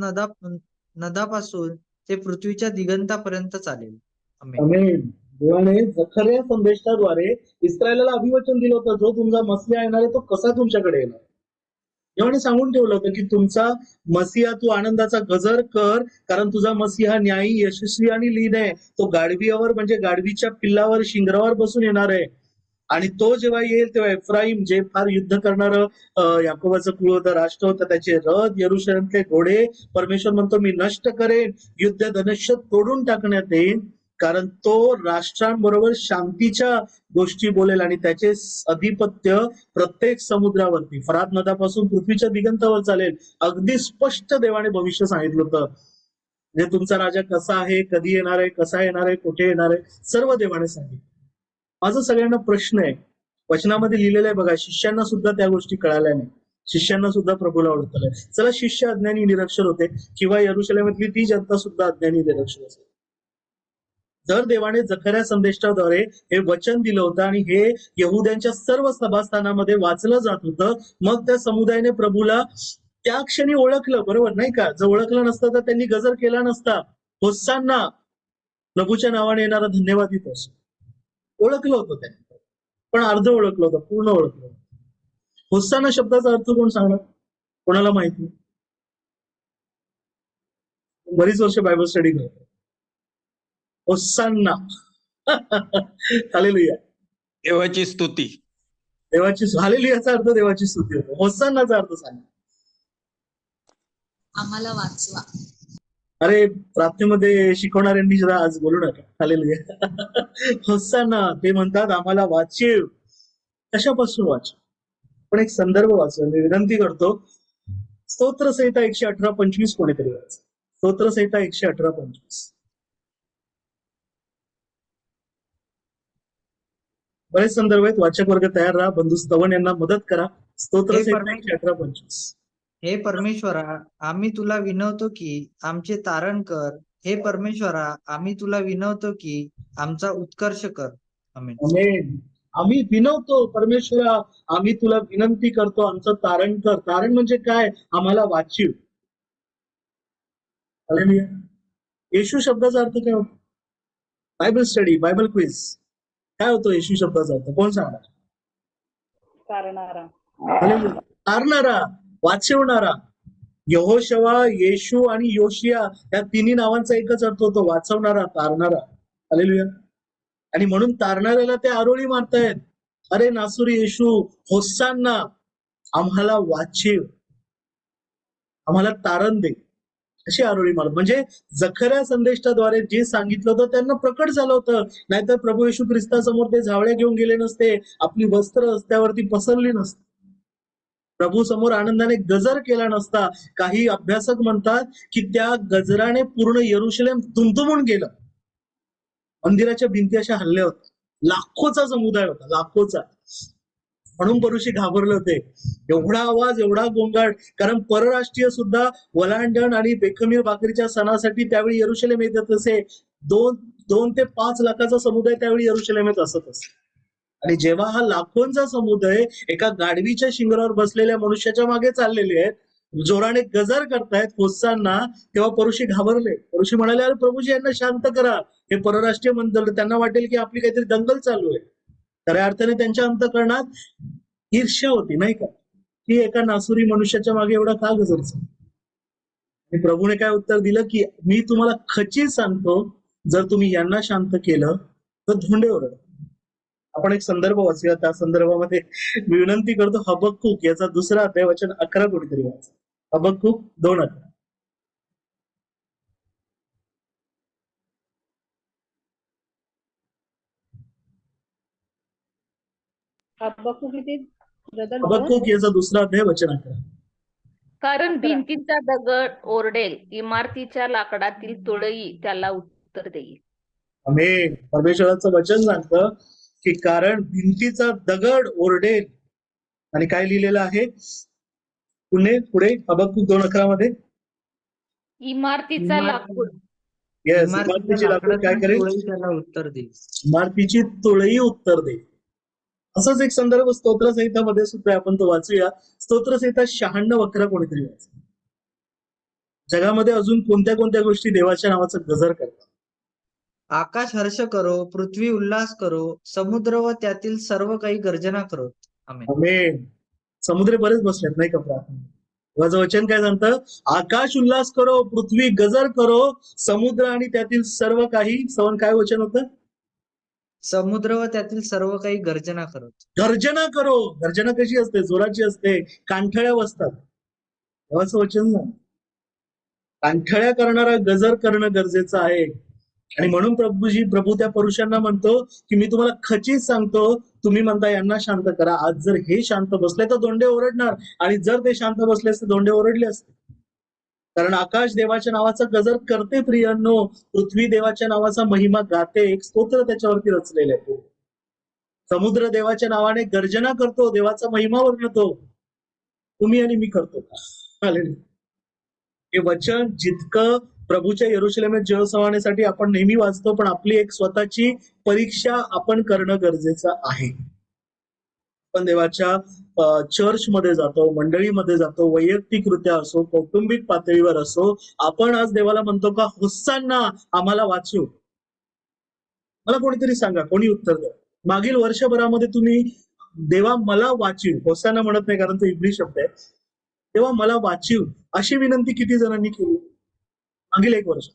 नदापासून ते पृथ्वीच्या दिगंतापर्यंत चालेल. आमेन. आमेन. देवाने जखर्या संदेशाद्वारे इस्रायलाला अभिवचन दिलं होतं, जो तुमचा मसीहा येणार आहे तो कसा तुमच्याकडे येणार. देवाने सांगून ठेवलं होतं की तुमचा मसीहा तू आनंदाचा गजर कर, कारण तुझा मसीहा न्यायी, यशस्वी आणि लीन आहे. तो गाढवीवर म्हणजे गाढवीच्या पिल्लावर, शिंगरावर बसून येणार आहे. आणि तो जेव्हा येईल तेव्हा एफ्राईम, जे फार युद्ध करणारं याकोबाचं कुळ होतं, राष्ट्र होतं, त्याचे रथ, यरुशलेमचे घोडे परमेश्वर म्हणतो मी नष्ट करेन. युद्ध धनुष्य तोडून टाकण्यात येईल, कारण तो राष्ट्रांबरोबर शांतीच्या गोष्टी बोलेल आणि त्याचे अधिपत्य प्रत्येक समुद्रावरती, फरात नदापासून पृथ्वीच्या दिगंतावर चालेल. अगदी स्पष्ट देवाने भविष्य सांगितलं होतं. म्हणजे तुमचा राजा कसा आहे, कधी येणार आहे, कसा येणार आहे, कुठे येणार आहे, सर्व देवाने सांगितलं. माझा सगळ्यांना प्रश्न आहे, वचनामध्ये लिहिलेलं आहे बघा, शिष्यांना सुद्धा त्या गोष्टी कळाल्या नाही. शिष्यांना सुद्धा प्रभूला ओळखलं. चला, शिष्य अज्ञानी निरक्षर होते किंवा यरुशलेमातली ती जनता सुद्धा अज्ञानी निरक्षर असेल. जर देवाने जखर्या संदेशाद्वारे हे वचन दिलं होतं आणि हे यहुद्यांच्या सर्व सभास्थानामध्ये वाचलं जात होतं, मग त्या समुदायाने प्रभूला त्या क्षणी ओळखलं, बरोबर नाही का. जर ओळखलं नसतं तर त्यांनी गजर केला नसता, होसांना, प्रभूच्या नावाने येणारा धन्यवादित असो. ओळखलं होतं त्यांनी, पण अर्ध ओळखलं होतं, पूर्ण ओळखलं होतं. होसाना शब्दाचा अर्थ कोण सांगणार, कोणाला माहिती. बरीच वर्ष बायबल स्टडी करतो. होसांना हालेलुया, देवाची स्तुती. देवाची, हालेलुयाचा अर्थ देवाची स्तुती होतो. होसांनाचा अर्थ सांगा. आम्हाला वाचवा. अरे, प्रार्थनेमध्ये शिकवणाऱ्यांनी जरा आज बोलू नका. हालेलुया. होसांना, ते म्हणतात आम्हाला वाचीव. कशापासून वाचीव. पण एक संदर्भ वाचून मी विनंती करतो. स्तोत्रसंहिता 118:25 कोणीतरी वाच. स्तोत्रसंहिता 118:25. बरेच संदर्भ आहेत. वाचक वर्ग तयार राहा. बंधू स्तवन यांना मदत करा. स्तोत्रसंहिता 118:25. हे परमेश्वरा, आम्ही तुला विनवतो की आमचे तारण कर. हे परमेश्वरा, आम्ही तुला विनवतो की आमचा उत्कर्ष कर. आमेन. आमेन. आम्ही विनवतो परमेश्वरा, आम्ही तुला विनंती करतो, आमचं तारण कर. तारण म्हणजे काय, आम्हाला वाचीव. हालेलुया. येशू शब्दाचा अर्थ काय होतो. बायबल स्टडी, बायबल क्विज, काय होतो येशू शब्दाचा अर्थ, कोण सांगणार. करणारा. हालेलुया. तारणारा, वाचवणारा. यहोशवा, येशू आणि योशिया या तिन्ही नावांचा एकच अर्थ होतो, वाचवणारा, तारणारा. हालेलुया. आणि म्हणून तारणाऱ्याला ते आरोळी मारतायत. अरे नासुरी येशू, होसांना, आम्हाला वाचीव, आम्हाला तारण दे, अशी आरोळी मारत. म्हणजे जखर्या संदेशाद्वारे जे सांगितलं होतं त्यांना प्रकट झालं होतं. नाहीतर प्रभू येशू ख्रिस्तासमोर ते झावळ्या घेऊन गेले नसते, आपली वस्त्र रस्त्यावरती पसरली नसती, प्रभू समोर आनंदाने गजर केला नसता. काही अभ्यासक म्हणतात की त्या गजराने पूर्ण यरुशलेम दुमदुमून गेलं. मंदिराच्या भिंती अशा हल्ल्या होत्या. लाखोचा समुदाय होता, लाखोचा. म्हणून परुषी घाबरले होते. एवढा आवाज, एवढा गोंगाट. कारण परराष्ट्रीय सुद्धा वलांडण आणि बेखमीर भाकरीच्या सणासाठी त्यावेळी यरुशलेम येत असे. 2 ते 5 लाखाचा समुदाय त्यावेळी यरुशलेमेत असत असे. आणि जेव्हा हा लाखोंचा समुदाय एका गाढवीच्या शिंगरावर बसलेल्या मनुष्याच्या मागे चाललेले आहेत, जोराने गजर करतायत होसांना, तेव्हा परुषी घाबरले. परुषी म्हणाले, अरे प्रभूजी, यांना शांत करा. हे परराष्ट्रीय मंडळ, त्यांना वाटेल की आपली काहीतरी दंगल चालू आहे. खऱ्या अर्थाने त्यांच्या अंतःकरणात ईर्ष्या होती, नाही का, की एका नासुरी मनुष्याच्या मागे एवढा का गजरचा. आणि प्रभूने काय उत्तर दिलं की मी तुम्हाला खचित सांगतो, जर तुम्ही यांना शांत केलं तर धोंडे ओरड. आपण एक संदर्भ वाचूया. त्या संदर्भामध्ये मी विनंती करतो, हबक्कुक याचा 2रा अध्याय वचन 11 कोणीतरी वाच. हबक्कुक 2:11. हबक्कुक किती ब्रदर 2. हबक्कूक याचा 2रा अध्याय वचन 11. कारण भिंतीचा दगड ओरडेल, इमारतीच्या लाकडातील तुळई त्याला उत्तर देईल. आमेन. परमेश्वराचं वचन सांगतं की कारण भिंतीचा दगड ओरडेल. आणि काय लिहिलेलं आहे पुढे हबक्कूक 2:11 मध्ये? इमारतीचा लाकूड येस, इमारतीच्या इमारतीची लाकूड काय लाकडातील करेल? तुळई त्याला उत्तर देईल. इमारतीची तुळई उत्तर देईल. असाच एक संदर्भ स्तोत्रसंहितामध्ये सुद्धा आपण तो वाचूया. स्तोत्रसंहिता 96 कोणीतरी वाचा. जगामध्ये अजून कोणत्या कोणत्या गोष्टी देवाच्या नावाचं गजर करतात? आकाश हर्ष करो, पृथ्वी उल्हास करो, समुद्र व त्यातील सर्व काही गर्जना करो. आमेन. आमेन. समुद्र बरेच बसलेत नाही का प्रार्थना? देवाचं वचन काय सांगतं? आकाश उल्हास करो, पृथ्वी गजर करो, समुद्र आणि त्यातील सर्व काही. काय वचन होतं? समुद्र व त्यातील सर्व काही गर्जना करत. गर्जना करो. गर्जना कशी असते? जोराची असते, कानठळ्या बसतात. देवाचं वचन ना, कानठळ्या करणारा गजर करणं गरजेचं आहे. आणि म्हणून प्रभू त्या पुरुषांना म्हणतो की मी तुम्हाला खचित सांगतो, तुम्ही म्हणता यांना शांत करा. आज जर हे शांत बसले तर दोंडे ओरडणार, आणि जर ते शांत बसले असते दोंडे ओरडले असते. कारण आकाश देवाच्या नावाचा गजर करते प्रियांनो, पृथ्वी देवाच्या नावाचा महिमा गाते. एक स्तोत्र त्याच्यावरती रचलेलं आहे. समुद्र देवाच्या नावाने गर्जना करतो, देवाचा महिमा वर्णतो. तुम्ही आणि मी करतो का? हे वचन जितकं प्रभूच्या यरूशलेमेत जयसवानेसाठी आपण नेहमी वाचतो, पण आपली एक स्वतःची परीक्षा आपण करणं गरजेचं आहे. आपण देवाच्या चर्चमध्ये जातो, मंडळीमध्ये जातो, वैयक्तिकरित्या असो, कौटुंबिक पातळीवर असो, आपण आज देवाला म्हणतो का होसांना आम्हाला वाचव? मला कोणीतरी सांगा, कोणी उत्तर द्या. मागील वर्षभरामध्ये तुम्ही देवा मला वाचीव, होसांना म्हणत नाही कारण तो इब्री शब्द आहे, तेव्हा मला वाचीव अशी विनंती किती जणांनी केली मागील 1 वर्ष?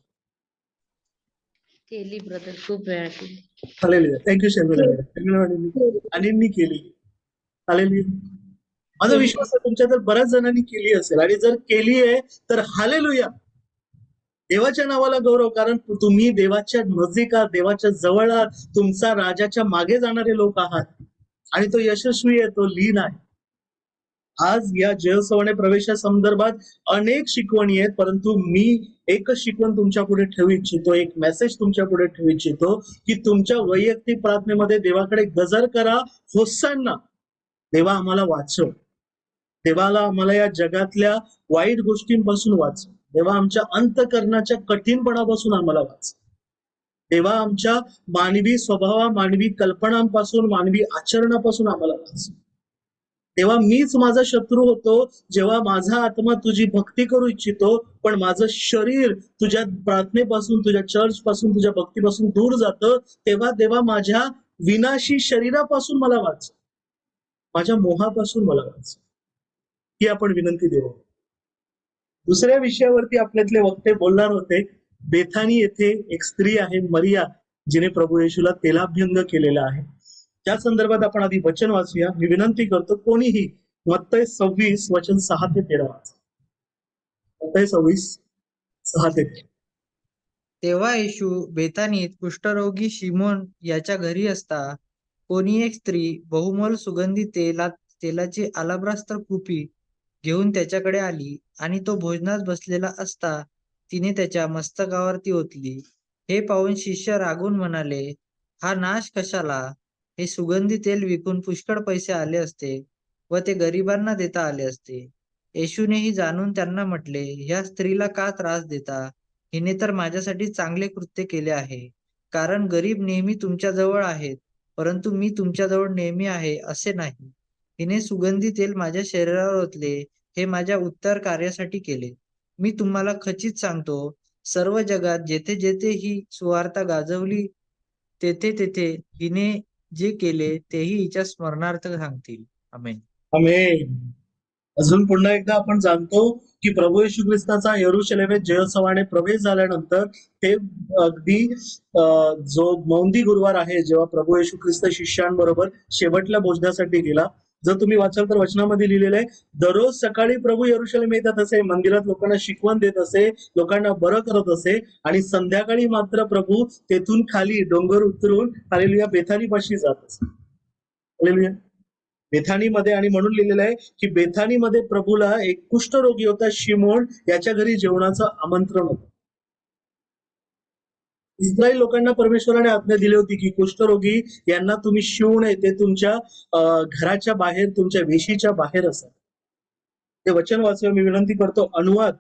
केली ब्रदर, खूप वेळा केली. हालेलुया. थँक्यू शर्मिला आणि केली. हालेलुया. माझा विश्वास आहे तुमच्या तर बऱ्याच जणांनी केली असेल, आणि जर केली आहे तर हालेलुया. देवाच्या नावाला गौरव, कारण तुम्ही देवाच्या नजीक आहात, देवाच्या जवळ आहात, तुमचा राजाच्या मागे जाणारे लोक आहात, आणि तो यशस्वी आहे, तो लीन आहे. आज या जयसवाने प्रवेशासंदर्भात अनेक शिकवणी आहेत, परंतु मी एकच शिकवण तुमच्या पुढे ठेवू इच्छितो, एक मेसेज तुमच्या पुढे ठेवू इच्छितो की तुमच्या वैयक्तिक प्रार्थनेमध्ये देवाकडे गजर करा, होसांना, देवा आम्हाला वाचव, देवाला आम्हाला या जगातल्या वाईट गोष्टींपासून वाचव, देवा आमच्या अंतःकरणाच्या कठीणपणापासून आम्हाला वाचव, देवा आमच्या मानवी स्वभावा, मानवी कल्पनांपासून, मानवी आचरणापासून आम्हाला वाचव. तेव्हा मीच माझा शत्रू होतो, जेव्हा माझा आत्मा तुझी भक्ती करू इच्छितो, पण माझं शरीर तुझ्या प्रार्थनेपासून, तुझ्या चर्च पासून, तुझ्या भक्तीपासून दूर जातं, तेव्हा देवा माझ्या विनाशी शरीरापासून मला वाच, माझ्या मोहापासून मला वाच, ही आपण विनंती देऊ. दुसऱ्या विषयावरती आपल्यातले वक्ते बोलणार होते. बेथानी येथे एक स्त्री आहे मरिया, जिने प्रभू येशूला तेलाभ्यंग केलेला आहे. त्या संदर्भात आपण आधी वचन वाचूया. मी विनंती करतो कोणीही मत्तई 26 वचन 6 ते 13 वाचा. मत्तई 26 6 ते 13. तेव्हा येशू बेथानीत कुष्ठरोगी शिमोन याच्या घरी असता कोणी एक स्त्री बहुमोल सुगंधी तेलाची आलाब्रास्त्र कुपी घेऊन त्याच्याकडे आली, आणि तो भोजनास बसलेला असता तिने त्याच्या मस्तकावर ओतली. हे पाहून शिष्य रागून म्हणाले, हा नाश कशाला? हे सुगंधी तेल विकून पुष्कळ पैसे आले असते व ते गरिबांना देता आले असते. येशूनेही जाणून त्यांना म्हटले, ह्या स्त्रीला का त्रास देता? हिने तर माझ्यासाठी चांगले कृत्य केले आहे. कारण गरीब नेहमी तुमच्या जवळ आहेत, परंतु मी तुमच्या जवळ नेहमी आहे असे नाही. हिने सुगंधी तेल माझ्या शरीरावर ओतले, हे माझ्या उत्तर कार्यासाठी केले. मी तुम्हाला खचित सांगतो, सर्व जगात जेथे जेथे ही सुवार्ता गाजवली तेथे तेथे हिने जे केले तेही हिच्या स्मरणार्थ सांगतील. आमेन. आमेन. अजून पुन्हा एकदा आपण जाणतो की प्रभू येशू ख्रिस्ताचा यरूशलेमेत जयोत्सवाने प्रवेश झाल्यानंतर ते अगदी जो मौंदी गुरुवार आहे, जेव्हा प्रभू येशू ख्रिस्त शिष्यांबरोबर शेवटल्या भोजनासाठी गेला. जर तुम्ही वाचाल तर वचनामध्ये लिहिलेलं आहे, दररोज सकाळी प्रभू यरूशलेम येतात असे, मंदिरात लोकांना शिकवण देत असे, लोकांना बरं करत असे, आणि संध्याकाळी मात्र प्रभू तेथून खाली डोंगर उतरून हालेलुया बेथानीपाशी जात असे. हालेलुया. बेथानीमध्ये, आणि म्हणून लिहिलेलं आहे की बेथानीमध्ये प्रभूला एक कुष्ठरोगी होता शिमोन, याच्या घरी जेवणाचं आमंत्रण होतं. इस्रायल लोकांना परमेश्वराने आज्ञा दिली होती की कुष्ठरोगी यांना तुम्ही शिवू नये, ते तुमच्या घराच्या बाहेर, तुमच्या वेशीच्या बाहेर असतात. ते वचन वाचूया मी विनंती करतो. अनुवाद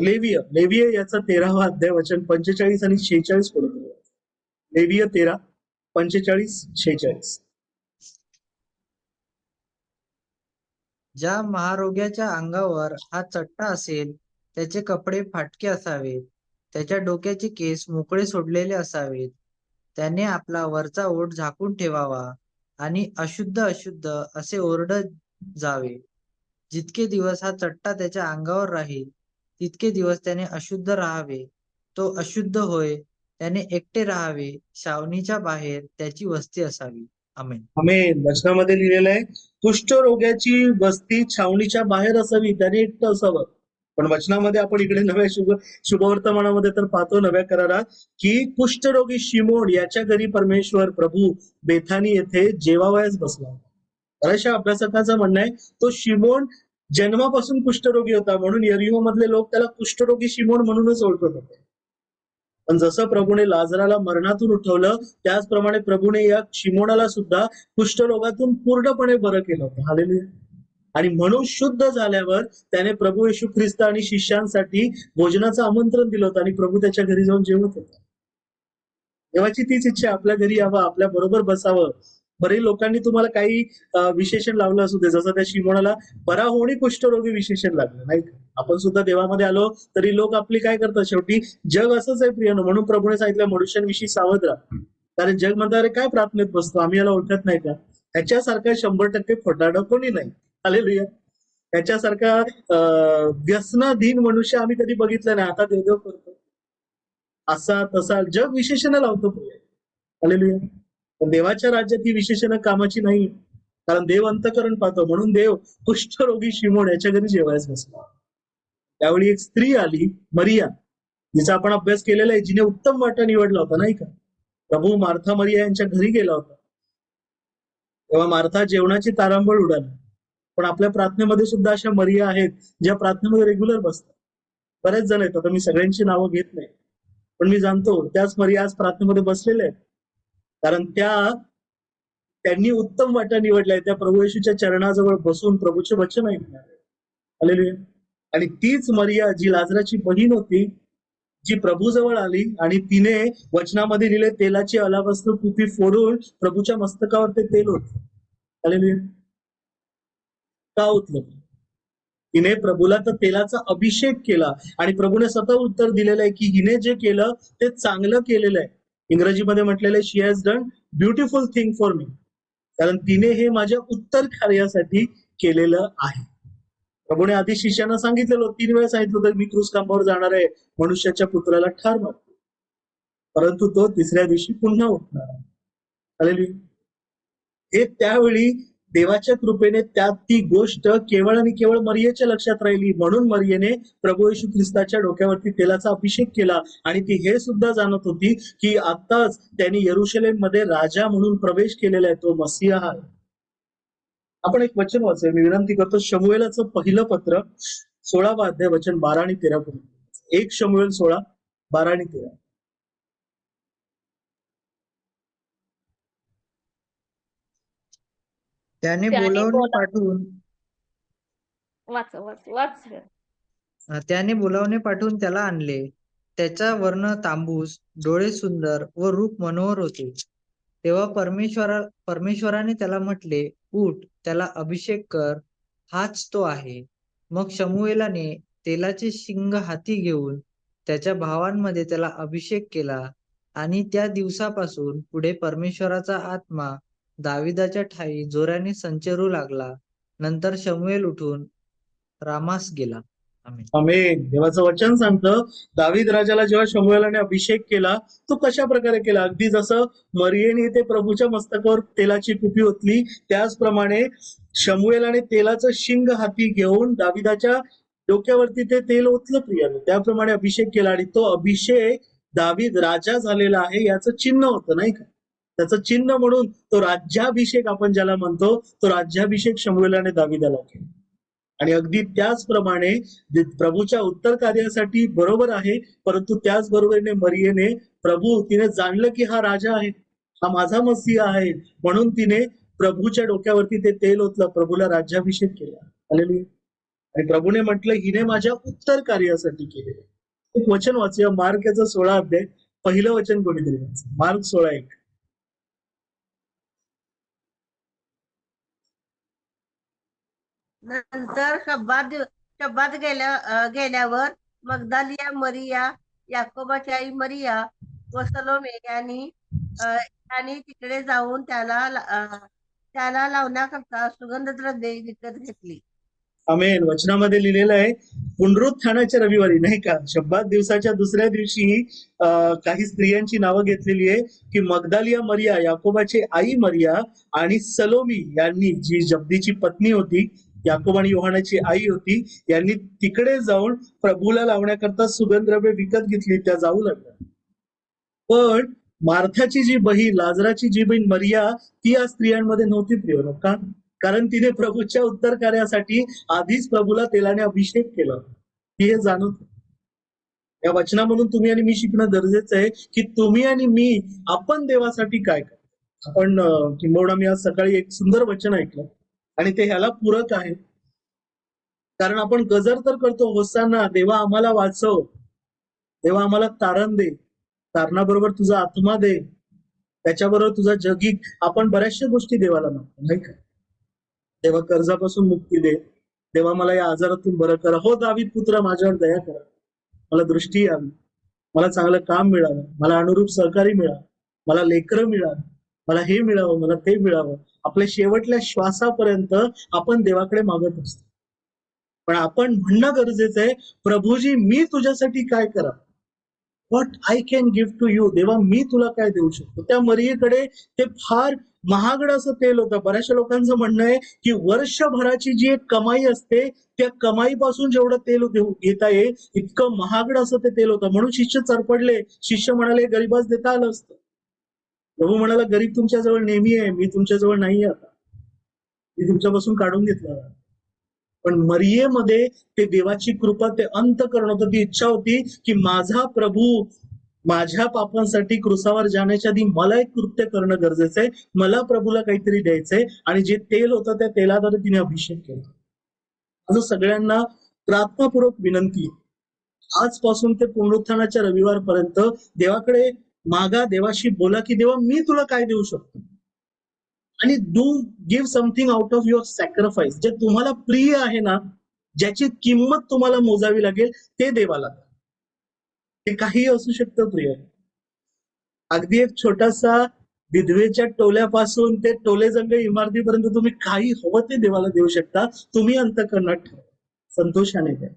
लेविय याचा 13वा अध्याय वचन 45 आणि 46 पडतो. लेविय 13, 45, 46. ज्या महारोग्याच्या अंगावर हा चट्टा असेल त्याचे कपडे फाटके असावेत, त्याच्या डोक्याचे केस मोकळे सोडलेले असावेत, त्याने आपला वरचा ओठ झाकून ठेवावा आणि अशुद्ध अशुद्ध असे ओरडत जावे. जितके दिवस हा चट्टा त्याच्या अंगावर राहील तितके दिवस त्याने अशुद्ध राहावे. तो अशुद्ध होय, त्याने एकटे राहावे. छावणीच्या बाहेर त्याची वस्ती असावी. आमेन. आमेन. वचनामध्ये लिहिलेलं आहे कुष्ठरोग्याची वस्ती छावणीच्या बाहेर असावी, त्याने एकटं असावं. पण वचनामध्ये आपण इकडे नव्या शुभवर्तमानामध्ये तर पाहतो नव्या करारात की कुष्ठरोगी शिमोन याच्या घरी परमेश्वर प्रभू बेथानी येथे जेवावयास बसला. बऱ्याचशा अभ्यासकांचं म्हणणं आहे तो शिमोन जन्मापासून कुष्ठरोगी होता, म्हणून यरीहो मधले लोक त्याला कुष्ठरोगी शिमोन म्हणूनच ओळखत होते. पण जसं प्रभूने लाजराला मरणातून उठवलं, त्याचप्रमाणे प्रभूने या शिमोनाला सुद्धा कुष्ठरोगातून पूर्णपणे बरं केलं होतं. हालेलुया. आणि म्हणून शुद्ध झाल्यावर त्याने प्रभू येशू ख्रिस्त आणि शिष्यांसाठी भोजनाचं आमंत्रण दिलं होतं आणि प्रभू त्याच्या घरी जाऊन जेवत होता. देवाची तीच इच्छा, आपल्या घरी यावं, आपल्या बरोबर बसावं. बरे लोकांनी तुम्हाला काही विशेषण लावलं असू दे, जसं त्या शिमोनाला बरा होणे कुष्ठरोगी विशेषण लागलं, नाही का? आपण सुद्धा देवामध्ये आलो तरी लोक आपली काय करतात, शेवटी जग असंच आहे प्रियनो. म्हणून प्रभूने सांगितलं मनुष्यांविषयी सावध राहा, कारण जग म्हणतात अरे काय प्रार्थनेत बसतो, आम्ही याला ओळखत नाही का? ह्याच्यासारखा 100% खोटारडा कोणी नाही. हालेलुया. ह्याच्यासारखा व्यसनाधीन मनुष्य आम्ही कधी बघितलं नाही. आता देवदेव करतो, असा तसा जग विशेषण लावतो. हालेलुया. पण देवाच्या राज्यात ही विशेषणं कामाची नाही, कारण देव अंतःकरण पाहतो. म्हणून देव कुष्ठरोगी शिमोन याच्या घरी जेवायला बसला. त्यावेळी एक स्त्री आली, मरिया, जिचा आपण अभ्यास केलेला आहे, जिने उत्तम वाटा निवडला होता, नाही का? प्रभू मार्था मरिया यांच्या घरी गेला होता, तेव्हा मार्था जेवणाची तारांबळ उडाली. पण आपल्या प्रार्थनेमध्ये सुद्धा अशा मरिया आहेत ज्या प्रार्थनेमध्ये रेग्युलर बसतात. बरेच जण आहेत, आता मी सगळ्यांची नावं घेत नाही, पण मी जाणतो त्याच मरिया आज प्रार्थनेमध्ये बसलेल्या आहेत, कारण त्यांनी उत्तम वाटा निवडलाय. त्या प्रभू येशूच्या चरणाजवळ बसून प्रभूचे वचन ऐकणार. हालेलुया. आणि तीच मरिया जी लाजराची बहीण होती, जी प्रभूजवळ आली आणि तिने वचनामध्ये लिहिले तेलाची अलाबस्त्र कुपी फोडून प्रभूच्या मस्तकावर ते तेल ओतलं. हालेलुया. का ओतलं? हिने प्रभूला तर तेलाचा अभिषेक केला आणि प्रभूने स्वतः उत्तर दिलेलं आहे की हिने जे केलं ते चांगलं केलेलं आहे. इंग्रजीमध्ये म्हटलेलं आहे she has done beautiful thing for me, कारण तिने हे माझ्या उत्तर कार्यासाठी केलेलं आहे. प्रभूने आधी शिष्यांना सांगितलेलं, 3 वेळा सांगितलं होतं मी क्रूस खांबावर जाणार आहे, मनुष्याच्या पुत्राला ठार मारतो, परंतु तो 3ऱ्या दिवशी पुन्हा उठणार आहे. हालेलुया. हे त्यावेळी देवाच्या कृपेने त्यात ती गोष्ट केवळ आणि केवळ मरियेच्या लक्षात राहिली, म्हणून मरियेने प्रभू येशू ख्रिस्ताच्या डोक्यावरती तेलाचा अभिषेक केला. आणि ती हे सुद्धा जाणत होती की आताच त्यांनी यरुशलेम मध्ये राजा म्हणून प्रवेश केलेला आहे, तो मसीहा आहे. आपण एक वचन वाचूया, मी विनंती करतो. शमूएलाचं पहिलं पत्र 16वा अध्याय वचन 12 आणि 13 पर्यंत. 1 शमूएल 16, 12 आणि 13. त्याने त्याने बोलावणे पाठवून त्याने बोलावणे पाठवून त्याला आणले. त्याचा वर्ण तांबूस, डोळे सुंदर व रूप मनोहर होते. तेव्हा परमेश्वराने त्याला म्हटले, उठ, त्याला अभिषेक कर, हाच तो आहे. मग शमूएलाने तेलाचे शिंग हाती घेऊन त्याच्या भावांमध्ये त्याला अभिषेक केला. आणि त्या दिवसापासून पुढे परमेश्वराचा आत्मा दाविदाच्या ठायी जोराने संचरू लागला. नंतर शमूएल उठून रामास गेला. आमेन. आमेन. देवाचं वचन सांगतं दावीद राजाला जेव्हा शमूएलाने अभिषेक केला, तो कशा प्रकारे केला? अगदी जसं मरियेने ते प्रभूच्या मस्तकावर तेलाची कुपी ओतली, त्याचप्रमाणे शमूएलाने तेलाचं शिंग हाती घेऊन दाविदाच्या डोक्यावरती ते तेल ओतलं प्रियाने, त्याप्रमाणे अभिषेक केला. आणि तो अभिषेक दावीद राजा झालेला आहे याचं चिन्ह होतं, नाही का? त्याचं चिन्ह म्हणून तो राज्याभिषेक आपण ज्याला म्हणतो, तो राज्याभिषेक शमूएलाने दाविदाला केला. आणि अगदी त्याचप्रमाणे प्रभूच्या उत्तर कार्यासाठी बरोबर आहे, परंतु त्याचबरोबरीने मरियेने तिने जाणलं की हा राजा आहे, हा माझा मसीहा आहे, म्हणून तिने प्रभूच्या डोक्यावरती ते तेल ओतलं, प्रभूला राज्याभिषेक केला. हालेलुया. आणि प्रभूने म्हटलं हिने माझ्या उत्तर कार्यासाठी केले. एक वचन वाचूया, मार्क याचा 16 अध्याय, पहिलं वचन कोणीतरी वाचा. मार्क 16:1. नंतर शब्बात गेल्यावर मगदालिया मरिया, याकोबाची आई मरिया व सलोमे यांनी तिकडे जाऊन त्याला लावण्याकरता सुगंधद्रव्ये विकत घेतली. आमेन. वचनामध्ये लिहिलेलं आहे पुनरुत्थानाच्या रविवारी, नाही का, शब्बात दिवसाच्या दुसऱ्या दिवशी काही स्त्रियांची नावं घेतलेली आहे की मगदालिया मरिया, याकोबाची आई मरिया आणि सलोमी यांनी, जी जब्दीची पत्नी होती, याकोब आणि योहानाची आई होती, यांनी तिकडे जाऊन प्रभूला लावण्याकरता सुगंधद्रव्ये विकत घेतली. त्या जाऊ लागल्या. पण मार्थाची जी बहीण, लाजराची जी बहीण मरिया, ती या स्त्रियांमध्ये नव्हती प्रिय. का? कारण तिने प्रभूच्या उत्तर कार्यासाठी आधीच प्रभूला तेलाने अभिषेक केला. ती हे जाणवत. या वचनामधून तुम्ही आणि मी शिकणं गरजेचं आहे की तुम्ही आणि मी, आपण देवासाठी काय करतो. आपण किंबहुना मी आज सकाळी एक सुंदर वचन ऐकलं आणि ते ह्याला पूरक आहे. कारण आपण गजर तर करतो, होसाना, देवा आम्हाला वाचव, देवा आम्हाला तारण दे, तारणाबरोबर तुझा आत्मा दे, त्याच्याबरोबर तुझा जगी. आपण बऱ्याचशा गोष्टी देवाला मागतो, नाही का. देवा कर्जापासून मुक्ती दे, देवा मला या आजारातून बरं करा, हो दावीद पुत्र माझ्यावर दया करा, मला दृष्टी यावी, मला चांगलं काम मिळावं, मला अनुरूप सहकारी मिळावं, मला लेकरं मिळावं, मला हे मिळावं, मला ते मिळावं. आपल्या शेवटल्या श्वासापर्यंत आपण देवाकडे मागत असतो. पण आपण म्हणणं गरजेचं आहे, प्रभूजी मी तुझ्यासाठी काय करा, what I can give to you, देवा मी तुला काय देऊ शकतो. त्या मरियेकडे ते फार महागड असं तेल होतं. बऱ्याचशा लोकांचं म्हणणं आहे की वर्षभराची जी एक कमाई असते, त्या कमाईपासून जेवढं तेल घेता येईल इतकं महागड असं ते तेल होतं. म्हणून शिष्य चरपडले. शिष्य म्हणाले गरीबास देता आलं असतं. प्रभू म्हणाला गरीब तुमच्याजवळ नेहमी आहे, मी तुमच्याजवळ नाही आहे, आता मी तुमच्यापासून काढून घेतला. पण मरियेमध्ये ते देवाची कृपा, ते अंतःकरण होतं. ती इच्छा होती की माझा प्रभू माझ्या पापांसाठी क्रुसावर जाण्याच्या आधी मला एक कृत्य करणं गरजेचं आहे, मला प्रभूला काहीतरी द्यायचंय. आणि जे तेल होतं त्या तेलाद्वारे तिने अभिषेक केला. असं सगळ्यांना प्रार्थनापूर्वक विनंती, आजपासून ते पुनरुत्थानाच्या रविवारपर्यंत देवाकडे मागा, देवाशी बोला की देवा मी तुला काय देऊ शकतो. आणि do give something out of your sacrifice. जे तुम्हाला प्रिय आहे ना, ज्याची किंमत तुम्हाला मोजावी लागेल, ते देवाला. ते काही असू शकतं प्रिय. अगदी एक छोटासा विधवेच्या टोल्यापासून ते टोलेजंग इमारतीपर्यंत तुम्ही काही हवं ते देवाला देऊ शकता. तुम्ही अंतःकरणात ठेवा, संतोषाने द्या.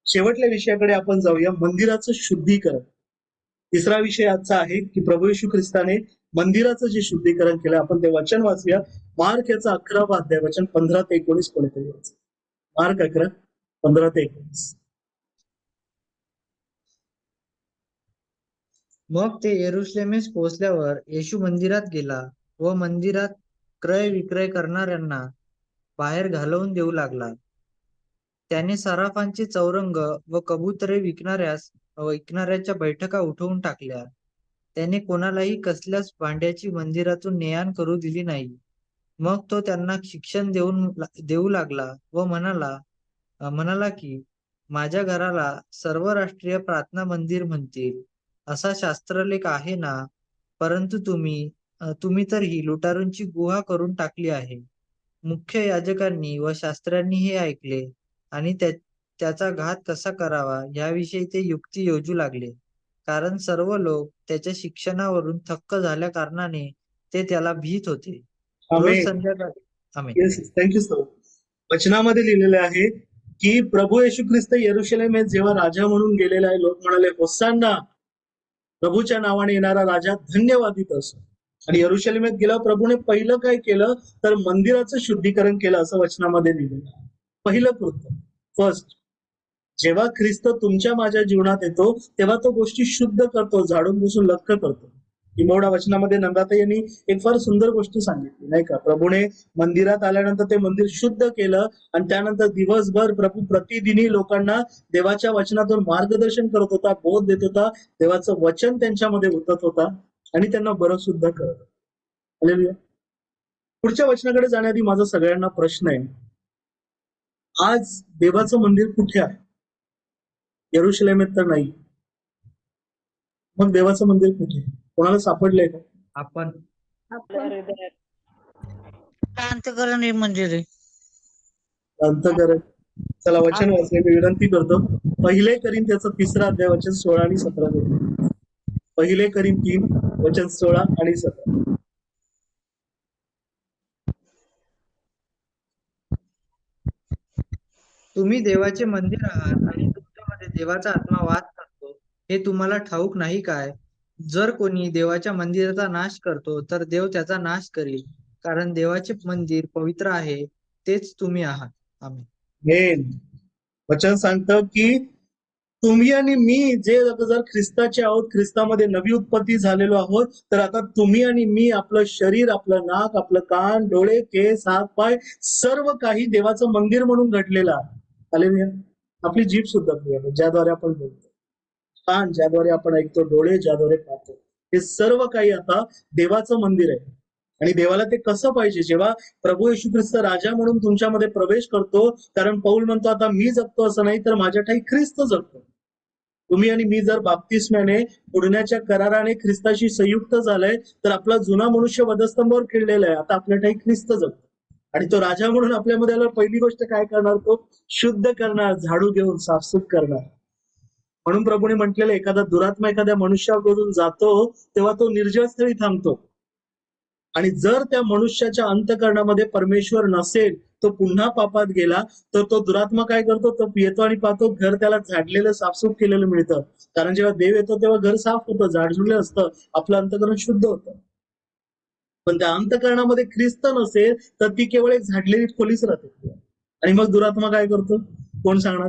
शेवटल्या विषयाकडे आपण जाऊया, मंदिराचं शुद्धीकरण. तिसरा विषय आजचा आहे की प्रभू येशू ख्रिस्ताने मंदिराचं जे शुद्धीकरण केलं. आपण ते वचन वाचूया. मार्क याचा 11वा अध्याय, वचन 15 ते 19 कोणीतरी वाच. मार्क 11, 15 ते 19. मग ते यरुशलेमेस पोहोचल्यावर येशू मंदिरात गेला व मंदिरात क्रय विक्रय करणाऱ्यांना बाहेर घालवून देऊ लागला. त्याने सराफांचे चौरंग व कबुतरे विकणाऱ्याच्या बैठका उठवून टाकल्या. त्याने कोणालाही कसल्याच भांड्याची मंदिरातून ने-आण करू दिली नाही. मग तो त्यांना शिक्षण देऊ लागला व म्हणाला की माझ्या घराला सर्वराष्ट्रीय प्रार्थना मंदिर म्हणतील, असा शास्त्रलेख आहे ना, परंतु तुम्ही तर ही लुटारूंची गुहा करून टाकली आहे. मुख्य याजकांनी व शास्त्र्यांनी हे ऐकले आणि त्याचा घात कसा करावा याविषयी ते युक्ती योजू लागले, कारण सर्व लोक त्याच्या शिक्षणावरून थक्क झाल्या कारणाने ते त्याला भीत होते. रोज संध्याकाळी आमेन. Thank you sir. वचनामध्ये लिहिलेले आहे की प्रभू येशू ख्रिस्त यरुशलेमेत जेव्हा राजा म्हणून गेलेला आहे, लोक म्हणाले होसाना, प्रभूच्या नावाने येणारा राजा धन्यवादित असो. आणि यरुशलेमेत गेला प्रभूने पहिलं काय केलं तर मंदिराचं शुद्धीकरण केलं, असं वचनामध्ये लिहिलेलं आहे. पहिलं कृत्य, फर्स्ट. जेव्हा ख्रिस्त तुमच्या माझ्या जीवनात येतो तेव्हा तो गोष्टी शुद्ध करतो, झाडून पुसून लख्ख करतो. किंबहुना वचनामध्ये नंदाताई यांनी एक फार सुंदर गोष्ट सांगितली नाही का. प्रभूने मंदिरात आल्यानंतर ते मंदिर शुद्ध केलं आणि त्यानंतर दिवसभर प्रभू प्रतिदिनी लोकांना देवाच्या वचनातून मार्गदर्शन करत होता, बोध देत होता, देवाचं वचन त्यांच्यामध्ये उतरत होता आणि त्यांना बरं सुद्धा करत होता. हालेलुया. पुढच्या वचनाकडे जाण्याआधी माझा सगळ्यांना प्रश्न आहे, आज देवाचं मंदिर कुठे आहे? यरुशलेमेत तर नाही. मग देवाचं मंदिर कुठे आहे? कोणाला सापडलंय का? आपण आपल्या हृदयात. अंतःकरण हे मंदिर आहे. अंतःकरण. चला वचन वाचले मी विनंती करतो. पहिले करीन त्याचा 3रा अध्याय वचन 16 आणि 17. पहिले करीन 3 वचन 16 आणि 17. तुम्ही देवाचे मंदिर आहात आणि तुमच्यामध्ये देवाचा आत्मा वास करतो, हे तुम्हाला ठाऊक नाही काय? जर कोणी देवाच्या मंदिराचा नाश करतो, तर देव त्याचा नाश करील, कारण देवाचे मंदिर पवित्र आहे, तेच तुम्ही आहात. आमेन. मेन वचन सांगतं की तुम्ही आणि मी जे आता जर ख्रिस्ताचे आहोत, ख्रिस्तामध्ये नवी उत्पत्ती झालेलो आहोत, तर आता तुम्ही आणि मी आपलं शरीर, आपलं नाक, आपलं कान, डोळे, केस, हात, पाय सर्व काही देवाचं मंदिर म्हणून घडलेलं आहे. हालेलुया. आपली जीभ सुद्धा प्रिय ज्याद्वारे आपण बोलतो, कान ज्याद्वारे आपण ऐकतो, डोळे ज्याद्वारे पाहतो, हे सर्व काही आता देवाचं मंदिर आहे. आणि देवाला ते कसं पाहिजे? जेव्हा प्रभू येशू ख्रिस्त राजा म्हणून तुमच्यामध्ये प्रवेश करतो, कारण पौल म्हणतो आता मी जगतो असं नाही, तर माझ्या ठाई ख्रिस्त जगतो. तुम्ही आणि मी जर बाप्तिस्म्याने बुडण्याच्या कराराने ख्रिस्ताशी संयुक्त झालंय, तर आपला जुना मनुष्य वधस्तंभावर खिळलेला आहे, आता आपल्या ठाई ख्रिस्त जगतो. आणि तो राजा म्हणून आपल्यामध्ये आल्यावर पहिली गोष्ट काय करणार? तो शुद्ध करणार, झाडू घेऊन साफसूफ करणार. म्हणून प्रभूने म्हटलेलं, एखादा दुरात्मा एखाद्या मनुष्याकडून जातो तेव्हा तो निर्जळ स्थळी थांबतो. आणि जर त्या मनुष्याच्या अंतःकरणामध्ये परमेश्वर नसेल, तो पुन्हा पापात गेला, तर तो दुरात्मा काय करतो? तो येतो आणि पाहतो घर त्याला झाडलेलं साफसूफ केलेलं मिळतं. कारण जेव्हा देव येतो तेव्हा घर साफ होतं, झाडझुडलं असतं, आपलं अंतःकरण शुद्ध होतं. पण त्या अंतःकरणामध्ये ख्रिस्त नसेल तर ती केवळ एक झाडलेली खोलीच राहते. आणि मग दुरात्मा काय करतो? कोण सांगणार?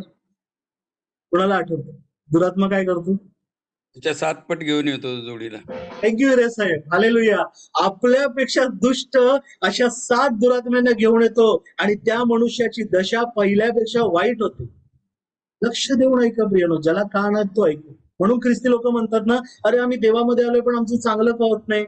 कोणाला आठवतं? दुरात्मा काय करतो? त्याच्या 7 पट घेऊन येतो जोडीला. थँक्यू रे साहेब. हालेलुया. आपल्यापेक्षा दुष्ट अशा 7 दुरात्म्यांना घेऊन येतो आणि त्या मनुष्याची दशा पहिल्यापेक्षा वाईट होते. लक्ष देऊन ऐका प्रियनो, ज्याला कान आहेत तो ऐकू. म्हणून ख्रिस्ती लोक म्हणतात ना, अरे आम्ही देवामध्ये आलोय पण आमचं चांगलं का होत नाही?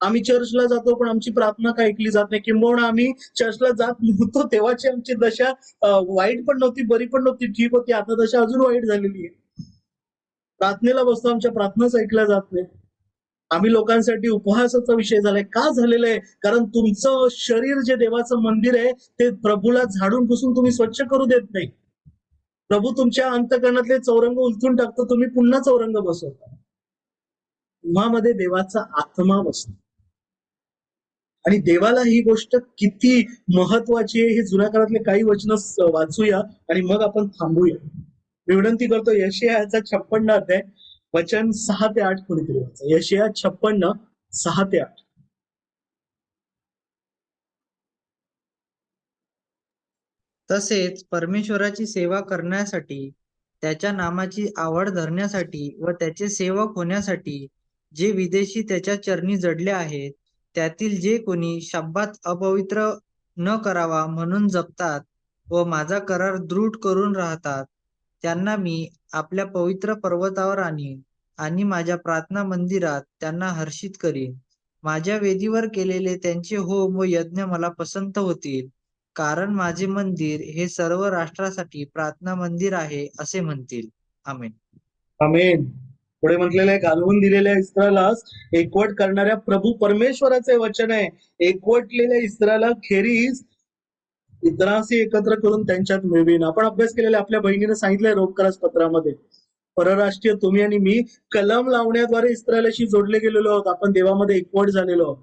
आम्ही चर्चला जातो पण आमची प्रार्थना का ऐकली जात नाही? किंबहुना आम्ही चर्चला जात नव्हतो तेव्हाची आमची दशा वाईट पण नव्हती, बरी पण नव्हती, ठीक होती, आता दशा अजून वाईट झालेली आहे. प्रार्थनेला बसतो, आमच्या प्रार्थनाच ऐकल्या जात नाही. आम्ही लोकांसाठी उपहासाचा विषय झालाय. का झालेलं आहे? कारण तुमचं शरीर जे देवाचं मंदिर आहे ते प्रभूला झाडून पुसून तुम्ही स्वच्छ करू देत नाही. प्रभू तुमच्या अंतःकरणातले चौरंग उलथून टाकतो, तुम्ही पुन्हा चौरंग बसवता. तुम्हामध्ये देवाचा आत्मा बसतो. आणि देवाला ही गोष्ट किती महत्वाची आहे हे जुन्या काळातले काही वचन वाचूया आणि मग आपण थांबूया. मी विनंती करतो यशायाचा 56 अध्याय वचन 6 ते 8 कोणीतरी वाचा. यशाया 56 6 ते 8. तसेच परमेश्वराची सेवा करण्यासाठी, त्याच्या नामाची आवड धरण्यासाठी व त्याचे सेवक होण्यासाठी जे विदेशी त्याच्या चरणी जडले आहेत, त्यातील जे कोणी शब्बात अपवित्र न करावा म्हणून जपतात व माझा करार दृढ करून राहतात, त्यांना मी आपल्या पवित्र पर्वतावर आणीन आणि माझ्या प्रार्थना मंदिरात त्यांना हर्षित करीन. माझ्या वेदीवर केलेले त्यांचे होम व यज्ञ मला पसंत होतील, कारण माझे मंदिर हे सर्व राष्ट्रासाठी प्रार्थना मंदिर आहे असे म्हणतील. आमेन. आमेन. पुढे म्हटलेलं आहे, घालवून दिलेल्या इस्रायलास एकवट करणाऱ्या प्रभू परमेश्वराचे वचन आहे. एकवटलेल्या इस्रायला खेरीज इतरांशी एकत्र करून त्यांच्यात मिळवीन. आपण अभ्यास केलेला, आपल्या बहिणीने सांगितलंय रोगकरास पत्रामध्ये, परराष्ट्रीय तुम्ही आणि मी कलम लावण्याद्वारे इस्रायलाशी जोडले गेलेलो आहोत. आपण देवामध्ये एकवट झालेलो आहोत.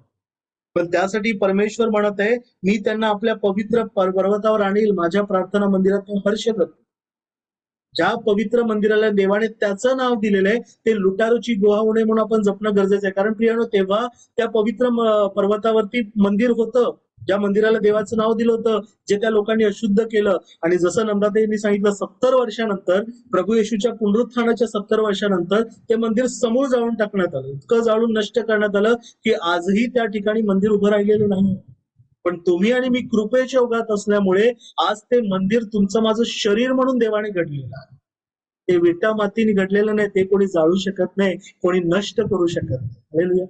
पण त्यासाठी परमेश्वर म्हणत आहे, मी त्यांना आपल्या पवित्र पर्वतावर आणील, माझ्या प्रार्थना मंदिरात हर्ष करतो. ज्या पवित्र मंदिराला देवाने त्याचं नाव दिलेलं आहे ते लुटारूची गुहा होऊ नये म्हणून आपण जपणं गरजेचं आहे. कारण प्रियानो, तेव्हा त्या पवित्र पर्वतावरती मंदिर होतं, ज्या मंदिराला देवाचं नाव दिलं होतं, जे त्या लोकांनी अशुद्ध केलं, आणि जसं नंदाताईंनी सांगितलं 70 वर्षानंतर, प्रभू येशूच्या पुनरुत्थानाच्या 70 वर्षानंतर ते मंदिर समूळ जाळून टाकण्यात आलं, इतकं जाळून नष्ट करण्यात आलं की आजही त्या ठिकाणी मंदिर उभं राहिलेलं नाही. पण तुम्ही आणि मी कृपेच्या ओघात असल्यामुळे आज ते मंदिर तुमचं माझं शरीर म्हणून देवाने घडलेलं आहे. ते विटा मातीने घडलेलं नाही, ते कोणी जाळू शकत नाही, कोणी नष्ट करू शकत नाही. हालेलुया.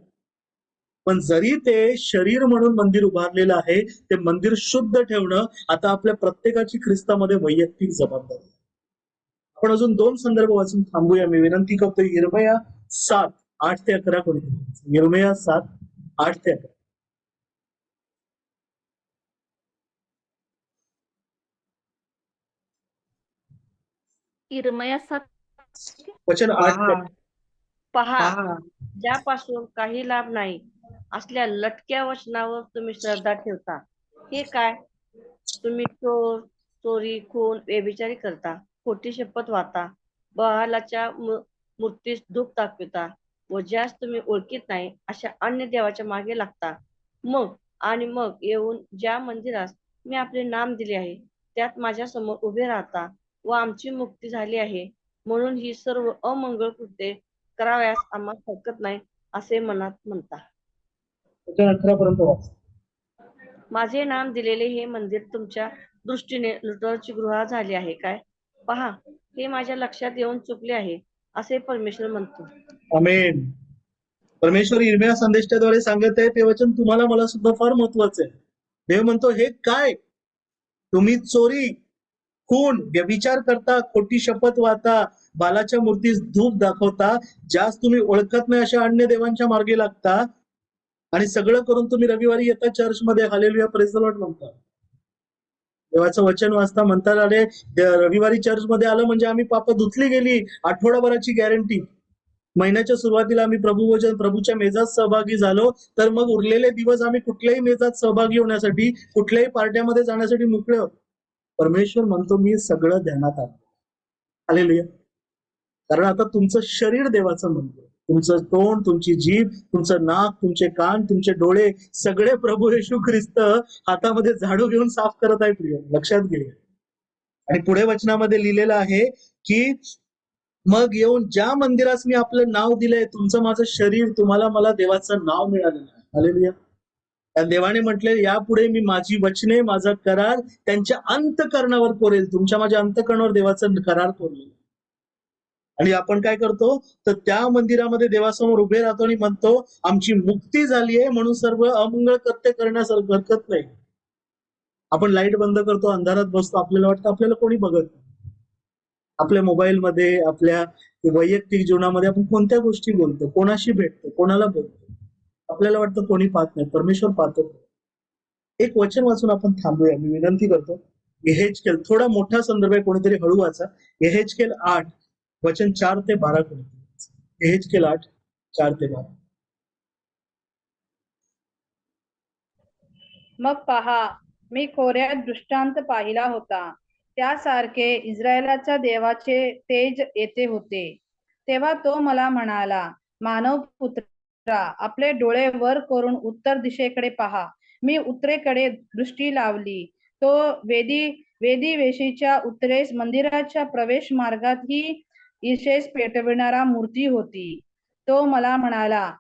पण जरी ते शरीर म्हणून मंदिर उभारलेलं आहे, ते मंदिर शुद्ध ठेवणं आता आपल्या प्रत्येकाची ख्रिस्तामध्ये वैयक्तिक जबाबदारी आहे. आपण अजून 2 संदर्भ वाचून थांबूया. मी विनंती करतो, यिर्मया 7:8-11 कोणी यिर्मया 7:8-11. इर्मया 7 वचन 8 पहा पहा, पहा ज्यापासून काही लाभ नाही असल्या लटक्या वचनावर तुम्ही श्रद्धा ठेवता. हे काय? तुम्ही चोर, चोरी, खून, व्यभिचारी करता, खोटी शपथ वाहता, बहालाच्या मूर्तीस धूप दाखविता व ज्यास तुम्ही ओळखीत नाही अशा अन्य देवाच्या मागे लागता. मग येऊन ज्या मंदिरास मी आपले नाम दिले आहे त्यात माझ्या समोर उभे राहता व आमची मुक्ती झाली आहे म्हणून ही सर्व अमंगळ कृत्ये करावयास आम्हाला हरकत नाही असे मनात म्हणता. वचन 18 पर्यंत वाच. माझे नाम दिलेले हे मंदिर तुमच्या दृष्टीने लुटारूची गृह झाले आहे काय? पहा, हे माझ्या लक्षात येऊन चुकले आहे असे परमेश्वर म्हणतो. आमेन. परमेश्वर यिर्मया संदेशाद्वारे सांगत आहे, ते वचन तुम्हाला मला सुद्धा फार महत्वाचं आहे. देव म्हणतो, हे काय? तुम्ही चोरी, खून, व्यभिचार करता, खोटी शपथ वाहता, बालाच्या मूर्तीस धूप दाखवता, ज्यास तुम्ही ओळखत नाही अशा अन्य देवांच्या मार्गे लागता, आणि सगळं करून तुम्ही रविवारी येता चर्चमध्ये, हालेलुया, प्रेज द लॉर्ड म्हणता. देवाचं वचन वाचता म्हणतात, अरे रविवारी चर्चमध्ये आलं म्हणजे आम्ही पाप धुतली गेली, आठवडाभराची गॅरंटी. महिन्याच्या सुरुवातीला आम्ही प्रभूच्या मेजात सहभागी झालो, तर मग उरलेले दिवस आम्ही कुठल्याही मेजात सहभागी होण्यासाठी, कुठल्याही पार्ट्यामध्ये जाण्यासाठी मोकळे आहोत. परमेश्वर म्हणतो, मी सगळं ध्यानात आलं. हालेलुया. कारण आता तुमचं शरीर देवाचं मंदिर, तुमचं तोंड, तुमची जीभ, तुमचं नाक, तुमचे कान, तुमचे डोळे, सगळे प्रभू येशू ख्रिस्त हातामध्ये झाडू घेऊन साफ करत आहे. प्रिय, लक्षात घे. आणि पुढे वचनामध्ये लिहिलेलं आहे की मग येऊन ज्या मंदिरास मी आपलं नाव दिलंय, तुमचं माझं शरीर, तुम्हाला मला देवाचं नाव मिळालेलं आहे. हालेलुया. त्या देवाने म्हटले, यापुढे मी माझी वचने, माझा करार त्यांच्या अंतःकरणावर कोरेल. तुमच्या माझ्या अंतःकरणावर देवाचा करार कोरेल. आणि आपण काय करतो, तर त्या मंदिरामध्ये देवासमोर उभे राहतो आणि म्हणतो, आमची मुक्ती झाली आहे म्हणून सर्व अमंगळ कृत्य करण्यास हरकत नाही. आपण लाईट बंद करतो, अंधारात बसतो, आपल्याला वाटतं आपल्याला कोणी बघत नाही. आपल्या मोबाईलमध्ये, आपल्या वैयक्तिक जीवनामध्ये आपण कोणत्या गोष्टी बोलतो, कोणाशी भेटतो, कोणाला बोलतो, आपल्याला वाटतं कोणी पाहत नाही. परमेश्वर पाहतो. एक वचन वाचून आपण थांबूया. मी विनंती करतो, यहेजकेल, थोडा मोठा संदर्भ आहे, कोणीतरी हळू वाचा. यहेजकेल 8 वचन 4 ते 12 कोणीतरी. यहेजकेल 8 4 ते 12. मग पहा, मी खोऱ्यात दृष्टांत पाहिला होता, त्यासारखे इस्रायलाच्या देवाचे तेज येते होते. तेव्हा तो मला म्हणाला, मानव पुत्रा, आपले डोळे वर करून उत्तर दिशेकडे पहा. मी उत्तरेकडे दृष्टी लावली. तो वेदी वेशीच्या उत्तरेस मंदिराच्या प्रवेश मार्गात ही इशेस पेटविणारा मूर्ती होती. तो मला म्हणाला,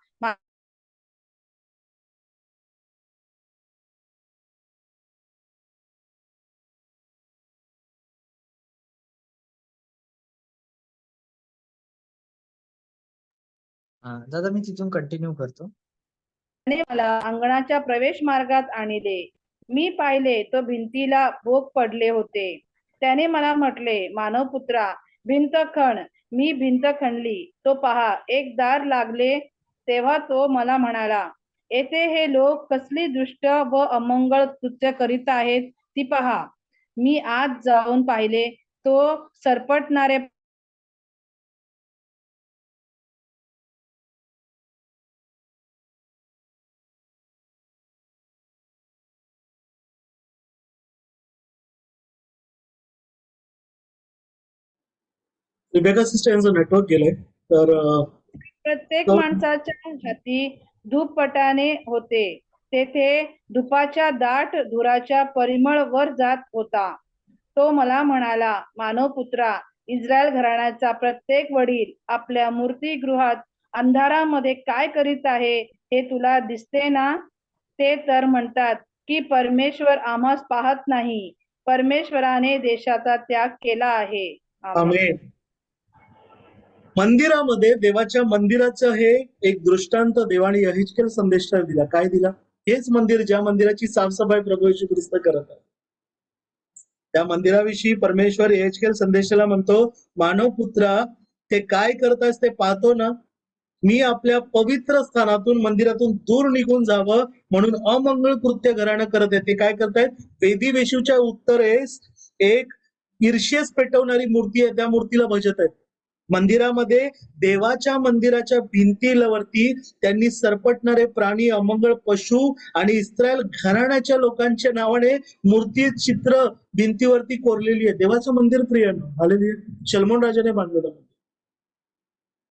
दादा मी तिथून कंटिन्यू करतो. त्याने मला अंगणाच्या प्रवेश मार्गात आणले. मी पाहिले तो भिंतीला भोग पडले होते. त्याने मला म्हटले, मानवपुत्रा, भिंत खण. मी भिंत खणली. तो पहा, एक दार लागले. तेव्हा तो मला म्हणाला, येथे हे लोक कसली दुष्ट व अमंगळ कृत्य करीत आहेत ती पहा. मी आत जाऊन पाहिले, तो सरपटणारे रिबेका सिस्टर यांचं नेटवर्क गेलंय, तर प्रत्येक माणसाच्या हाती धूपपटाने होते. तेथे धुपाच्या दाट धुराच्या परिमळ वर जात होता. तो मला म्हणाला, मानवपुत्रा, इस्रायल घराण्याचा प्रत्येक वडील आपल्या मूर्तिगृहात अंधारामध्ये काय करीत आहे हे तुला दिसते ना? ते तर म्हणतात की परमेश्वर आम्हास पाहत नाही. परमेश्वराने देशाचा त्याग केला आहे. आमेन. आमेन. मंदिरामध्ये देवाच्या मंदिराचं हे एक दृष्टांत देवाने यहेजकेल संदेशात दिला. काय दिला? हेच मंदिर, ज्या मंदिराची साफसफाई प्रभू येशू ख्रिस्त करत आहे. त्या मंदिराविषयी परमेश्वर यहेजकेल संदेशाला म्हणतो, मानव पुत्रा, ते काय करतायस ते पाहतो ना? मी आपल्या पवित्र स्थानातून मंदिरातून दूर निघून जावं म्हणून अमंगळ कृत्य घराणं करत आहे. ते काय करतायत? वेदी वेशूच्या उत्तरेस एक ईर्ष्येस पेटवणारी मूर्ती आहे, त्या मूर्तीला भजत आहेत. मंदिरामध्ये देवाच्या मंदिराच्या भिंतीवरती त्यांनी सरपटणारे प्राणी, अमंगळ पशु आणि इस्रायल घराण्याच्या लोकांच्या नावाने मूर्ती चित्र भिंतीवरती कोरलेली आहे. देवाचं मंदिर प्रियानो, हालेलुया. शलोमोन राजाने बांधलेलं मंदिर.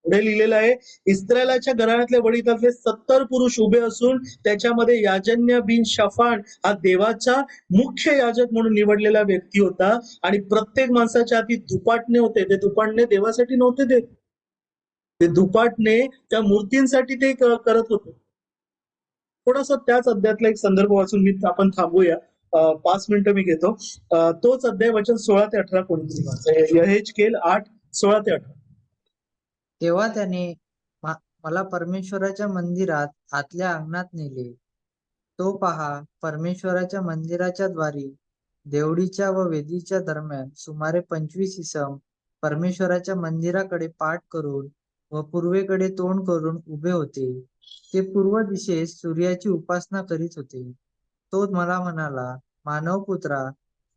पुढे लिहिलेलं आहे, इस्रायलाच्या घराण्यातले वडीतातले 70 पुरुष उभे असून त्याच्यामध्ये याजन्य बिन शाफान हा देवाचा मुख्य याजक म्हणून निवडलेला व्यक्ती होता. आणि प्रत्येक माणसाच्या हाती धुपाटणे होते. ते धुपाटणे देवासाठी नव्हते देत, ते धुपाटणे त्या मूर्तींसाठी ते करत होते. थोडासा त्याच अध्यायातला एक संदर्भ वाचून मी आपण थांबूया. 5 मिनिटं मी घेतो. तोच अध्याय वचन 16 ते 18 कोणीतरी वाचा. यहेजकेल 8, 16 ते 18. तेव्हा त्याने मला परमेश्वराच्या मंदिरात आतल्या अंगणात नेले. तो पहा, परमेश्वराच्या मंदिराच्या द्वारी देवडीच्या व वेदीच्या दरम्यान सुमारे 25 इसम परमेश्वराच्या मंदिराकडे पाठ करून व पूर्वेकडे तोंड करून उभे होते. ते पूर्व दिशेस सूर्याची उपासना करीत होते. तो मला म्हणाला, मानवपुत्रा,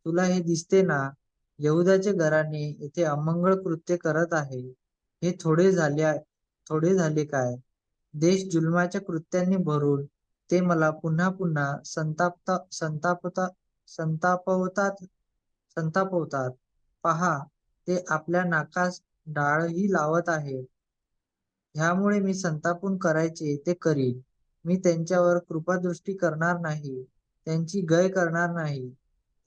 तुला हे दिसते ना? यहुदाचे घराणे येथे अमंगळ कृत्य करत आहे. हे थोडे झाले काय? देश जुलमाच्या कृत्यांनी भरून ते मला पुन्हा पुन्हा संतापवतात. पहा, ते आपल्या नाकास डाळही लावत आहेत. ह्यामुळे मी संतापून करायचे ते करीन. मी त्यांच्यावर कृपादृष्टी करणार नाही, त्यांची गय करणार नाही.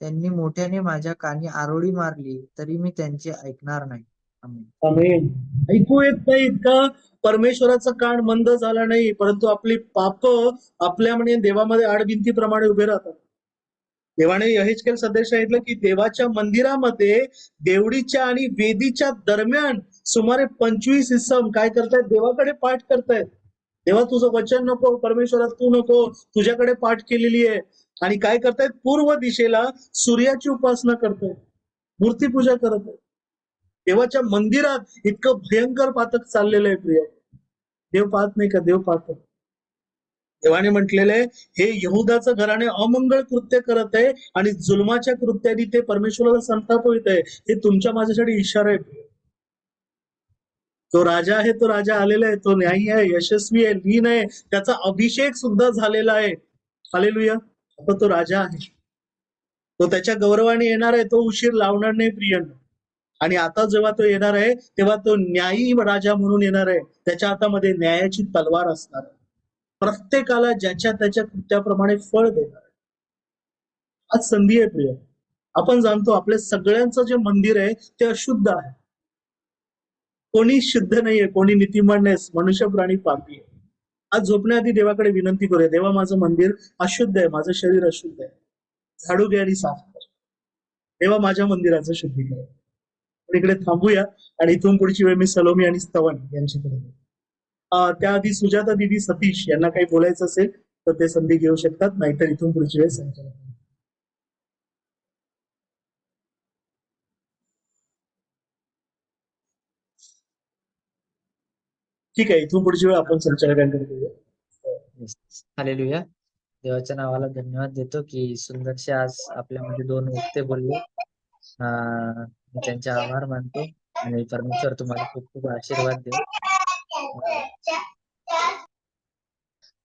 त्यांनी मोठ्याने माझ्या कानी आरोळी मारली तरी मी त्यांचे ऐकणार नाही. आमेन. आमेन. ऐकू येत नाही इतका परमेश्वराचा कान मंद झाला नाही, परंतु आपली पाप आपल्या म्हणजे देवामध्ये आडभिंतीप्रमाणे उभे राहतात. देवाने यहेजकेल संदेश सांगितलं की देवाच्या मंदिरामध्ये देवडीच्या आणि वेदीच्या दरम्यान सुमारे 25 इसम काय करतायत? देवाकडे पाठ करतायत. देवा, तुझं वचन नको, परमेश्वरा तू नको, तुझ्याकडे पाठ केलेली आहे. आणि काय करतायत? पूर्व दिशेला सूर्याची उपासना करतायत, मूर्तीपूजा करत आहेत. देवाच्या मंदिरात इतकं भयंकर पातक चाललेलं आहे प्रिय. देव पाहत नाही का? देव पाहतो. देवाने म्हटलेलं आहे, हे यहुदाचं घराणे अमंगळ कृत्य करत आहे आणि जुलमाच्या कृत्याने ते परमेश्वराला संतापवित आहे. हे तुमच्या माझ्यासाठी इशारा आहे. तो राजा आहे, तो राजा आलेला आहे, तो न्यायी आहे, यशस्वी आहे, लीन आहे, त्याचा अभिषेक सुद्धा झालेला आहे. हालेलुया. आता तो राजा आहे, तो त्याच्या गौरवाने येणार आहे, तो उशीर लावणार नाही प्रियांनो. आणि आता जेव्हा तो येणार आहे तेव्हा तो न्यायी राजा म्हणून येणार आहे. त्याच्या हातामध्ये न्यायाची तलवार असणार आहे. प्रत्येकाला ज्याच्या त्याच्या कृत्याप्रमाणे फळ देणार आहे. आज संधी आहे प्रिय. आपण जाणतो आपल्या सगळ्यांचं जे मंदिर आहे ते अशुद्ध आहे. कोणी शुद्ध नाहीये, कोणी नीतिमान नाही, मनुष्य प्राणी पापी आहे. आज झोपण्याआधी देवाकडे विनंती करूया, देवा, माझं मंदिर अशुद्ध आहे, माझं शरीर अशुद्ध आहे, झाडू घे आणि साफ कर. देवा, माझ्या मंदिराचं शुद्धीकरण. इकडे थांबूया आणि इथून पुढची वेळ मी सलोमी आणि स्तवन यांच्याकडे. त्याआधी सुजाता दिदी, सतीश यांना काही बोलायचं असेल तर ते संधी घेऊ शकतात, नाहीतर इथून पुढची वेळ संचालक. ठीक आहे, इथून पुढची वेळ आपण संचालकांकडे देऊया. हालेलुया. देवाच्या नावाला धन्यवाद देतो की सुंदरसे आज आपल्यामध्ये 2 वक्ते बोलले. मी त्यांचे आभार मानतो आणि परमेश्वर तुम्हाला खूप खूप आशीर्वाद देव.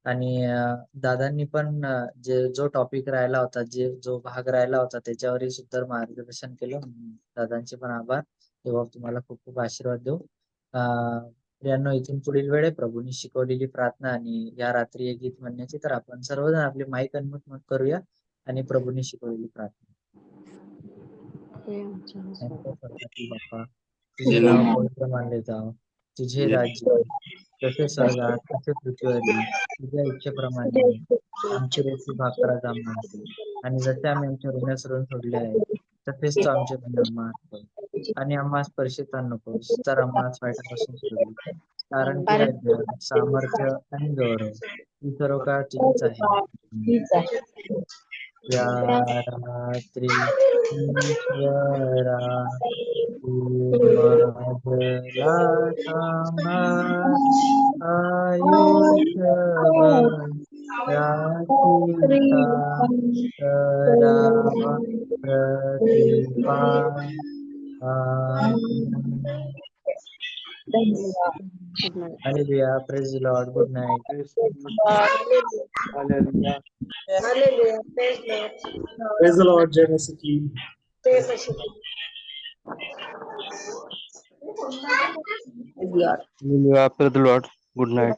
आणि दादांनी पण जो टॉपिक राहिला होता, जो भाग राहिला होता त्याच्यावरही सुद्धा मार्गदर्शन केलं. दादांचे पण आभार. तेव्हा तुम्हाला खूप खूप आशीर्वाद देऊ. प्रियांनो, इथून पुढील वेळ प्रभूंनी शिकवलेली प्रार्थना आणि या रात्री एक गीत म्हणण्याची. तर आपण सर्वजण आपले माईक अनम्यूट करूया आणि प्रभूंनी शिकवलेली प्रार्थना. हे आमच्या आमच्या स्वर्गातील बाप्पा, तुझे नाव पवित्र मानले जाव, तुझे राज्य जसे स्वर्गात तसे पृथ्वीवरही तुझ्या इच्छेप्रमाणे आमची रोजची भाकर आज आम्हाला दे. आणि जसे आम्ही आमच्या ऋण सोडून सोडले आहे तसेच तो आमच्या गुन्हे माफ कर. आणि आम्हाला स्पर्शित आणू नकोस, तर आम्हाला वाईटापासून सोडू. कारण की राज्य, सामर्थ्य आणि गौरव ही सर्व काळ तुझीच आहे. या रात्री ईश्वरा तू माझला सांभाळ, आयुष्यभर राखीचा करावा प्रतिपाल. आमीन. Good night. Hallelujah. Praise the Lord. Good night. Hallelujah. Praise the Lord. जय मसीह की. Hallelujah. Praise the Lord. Good night.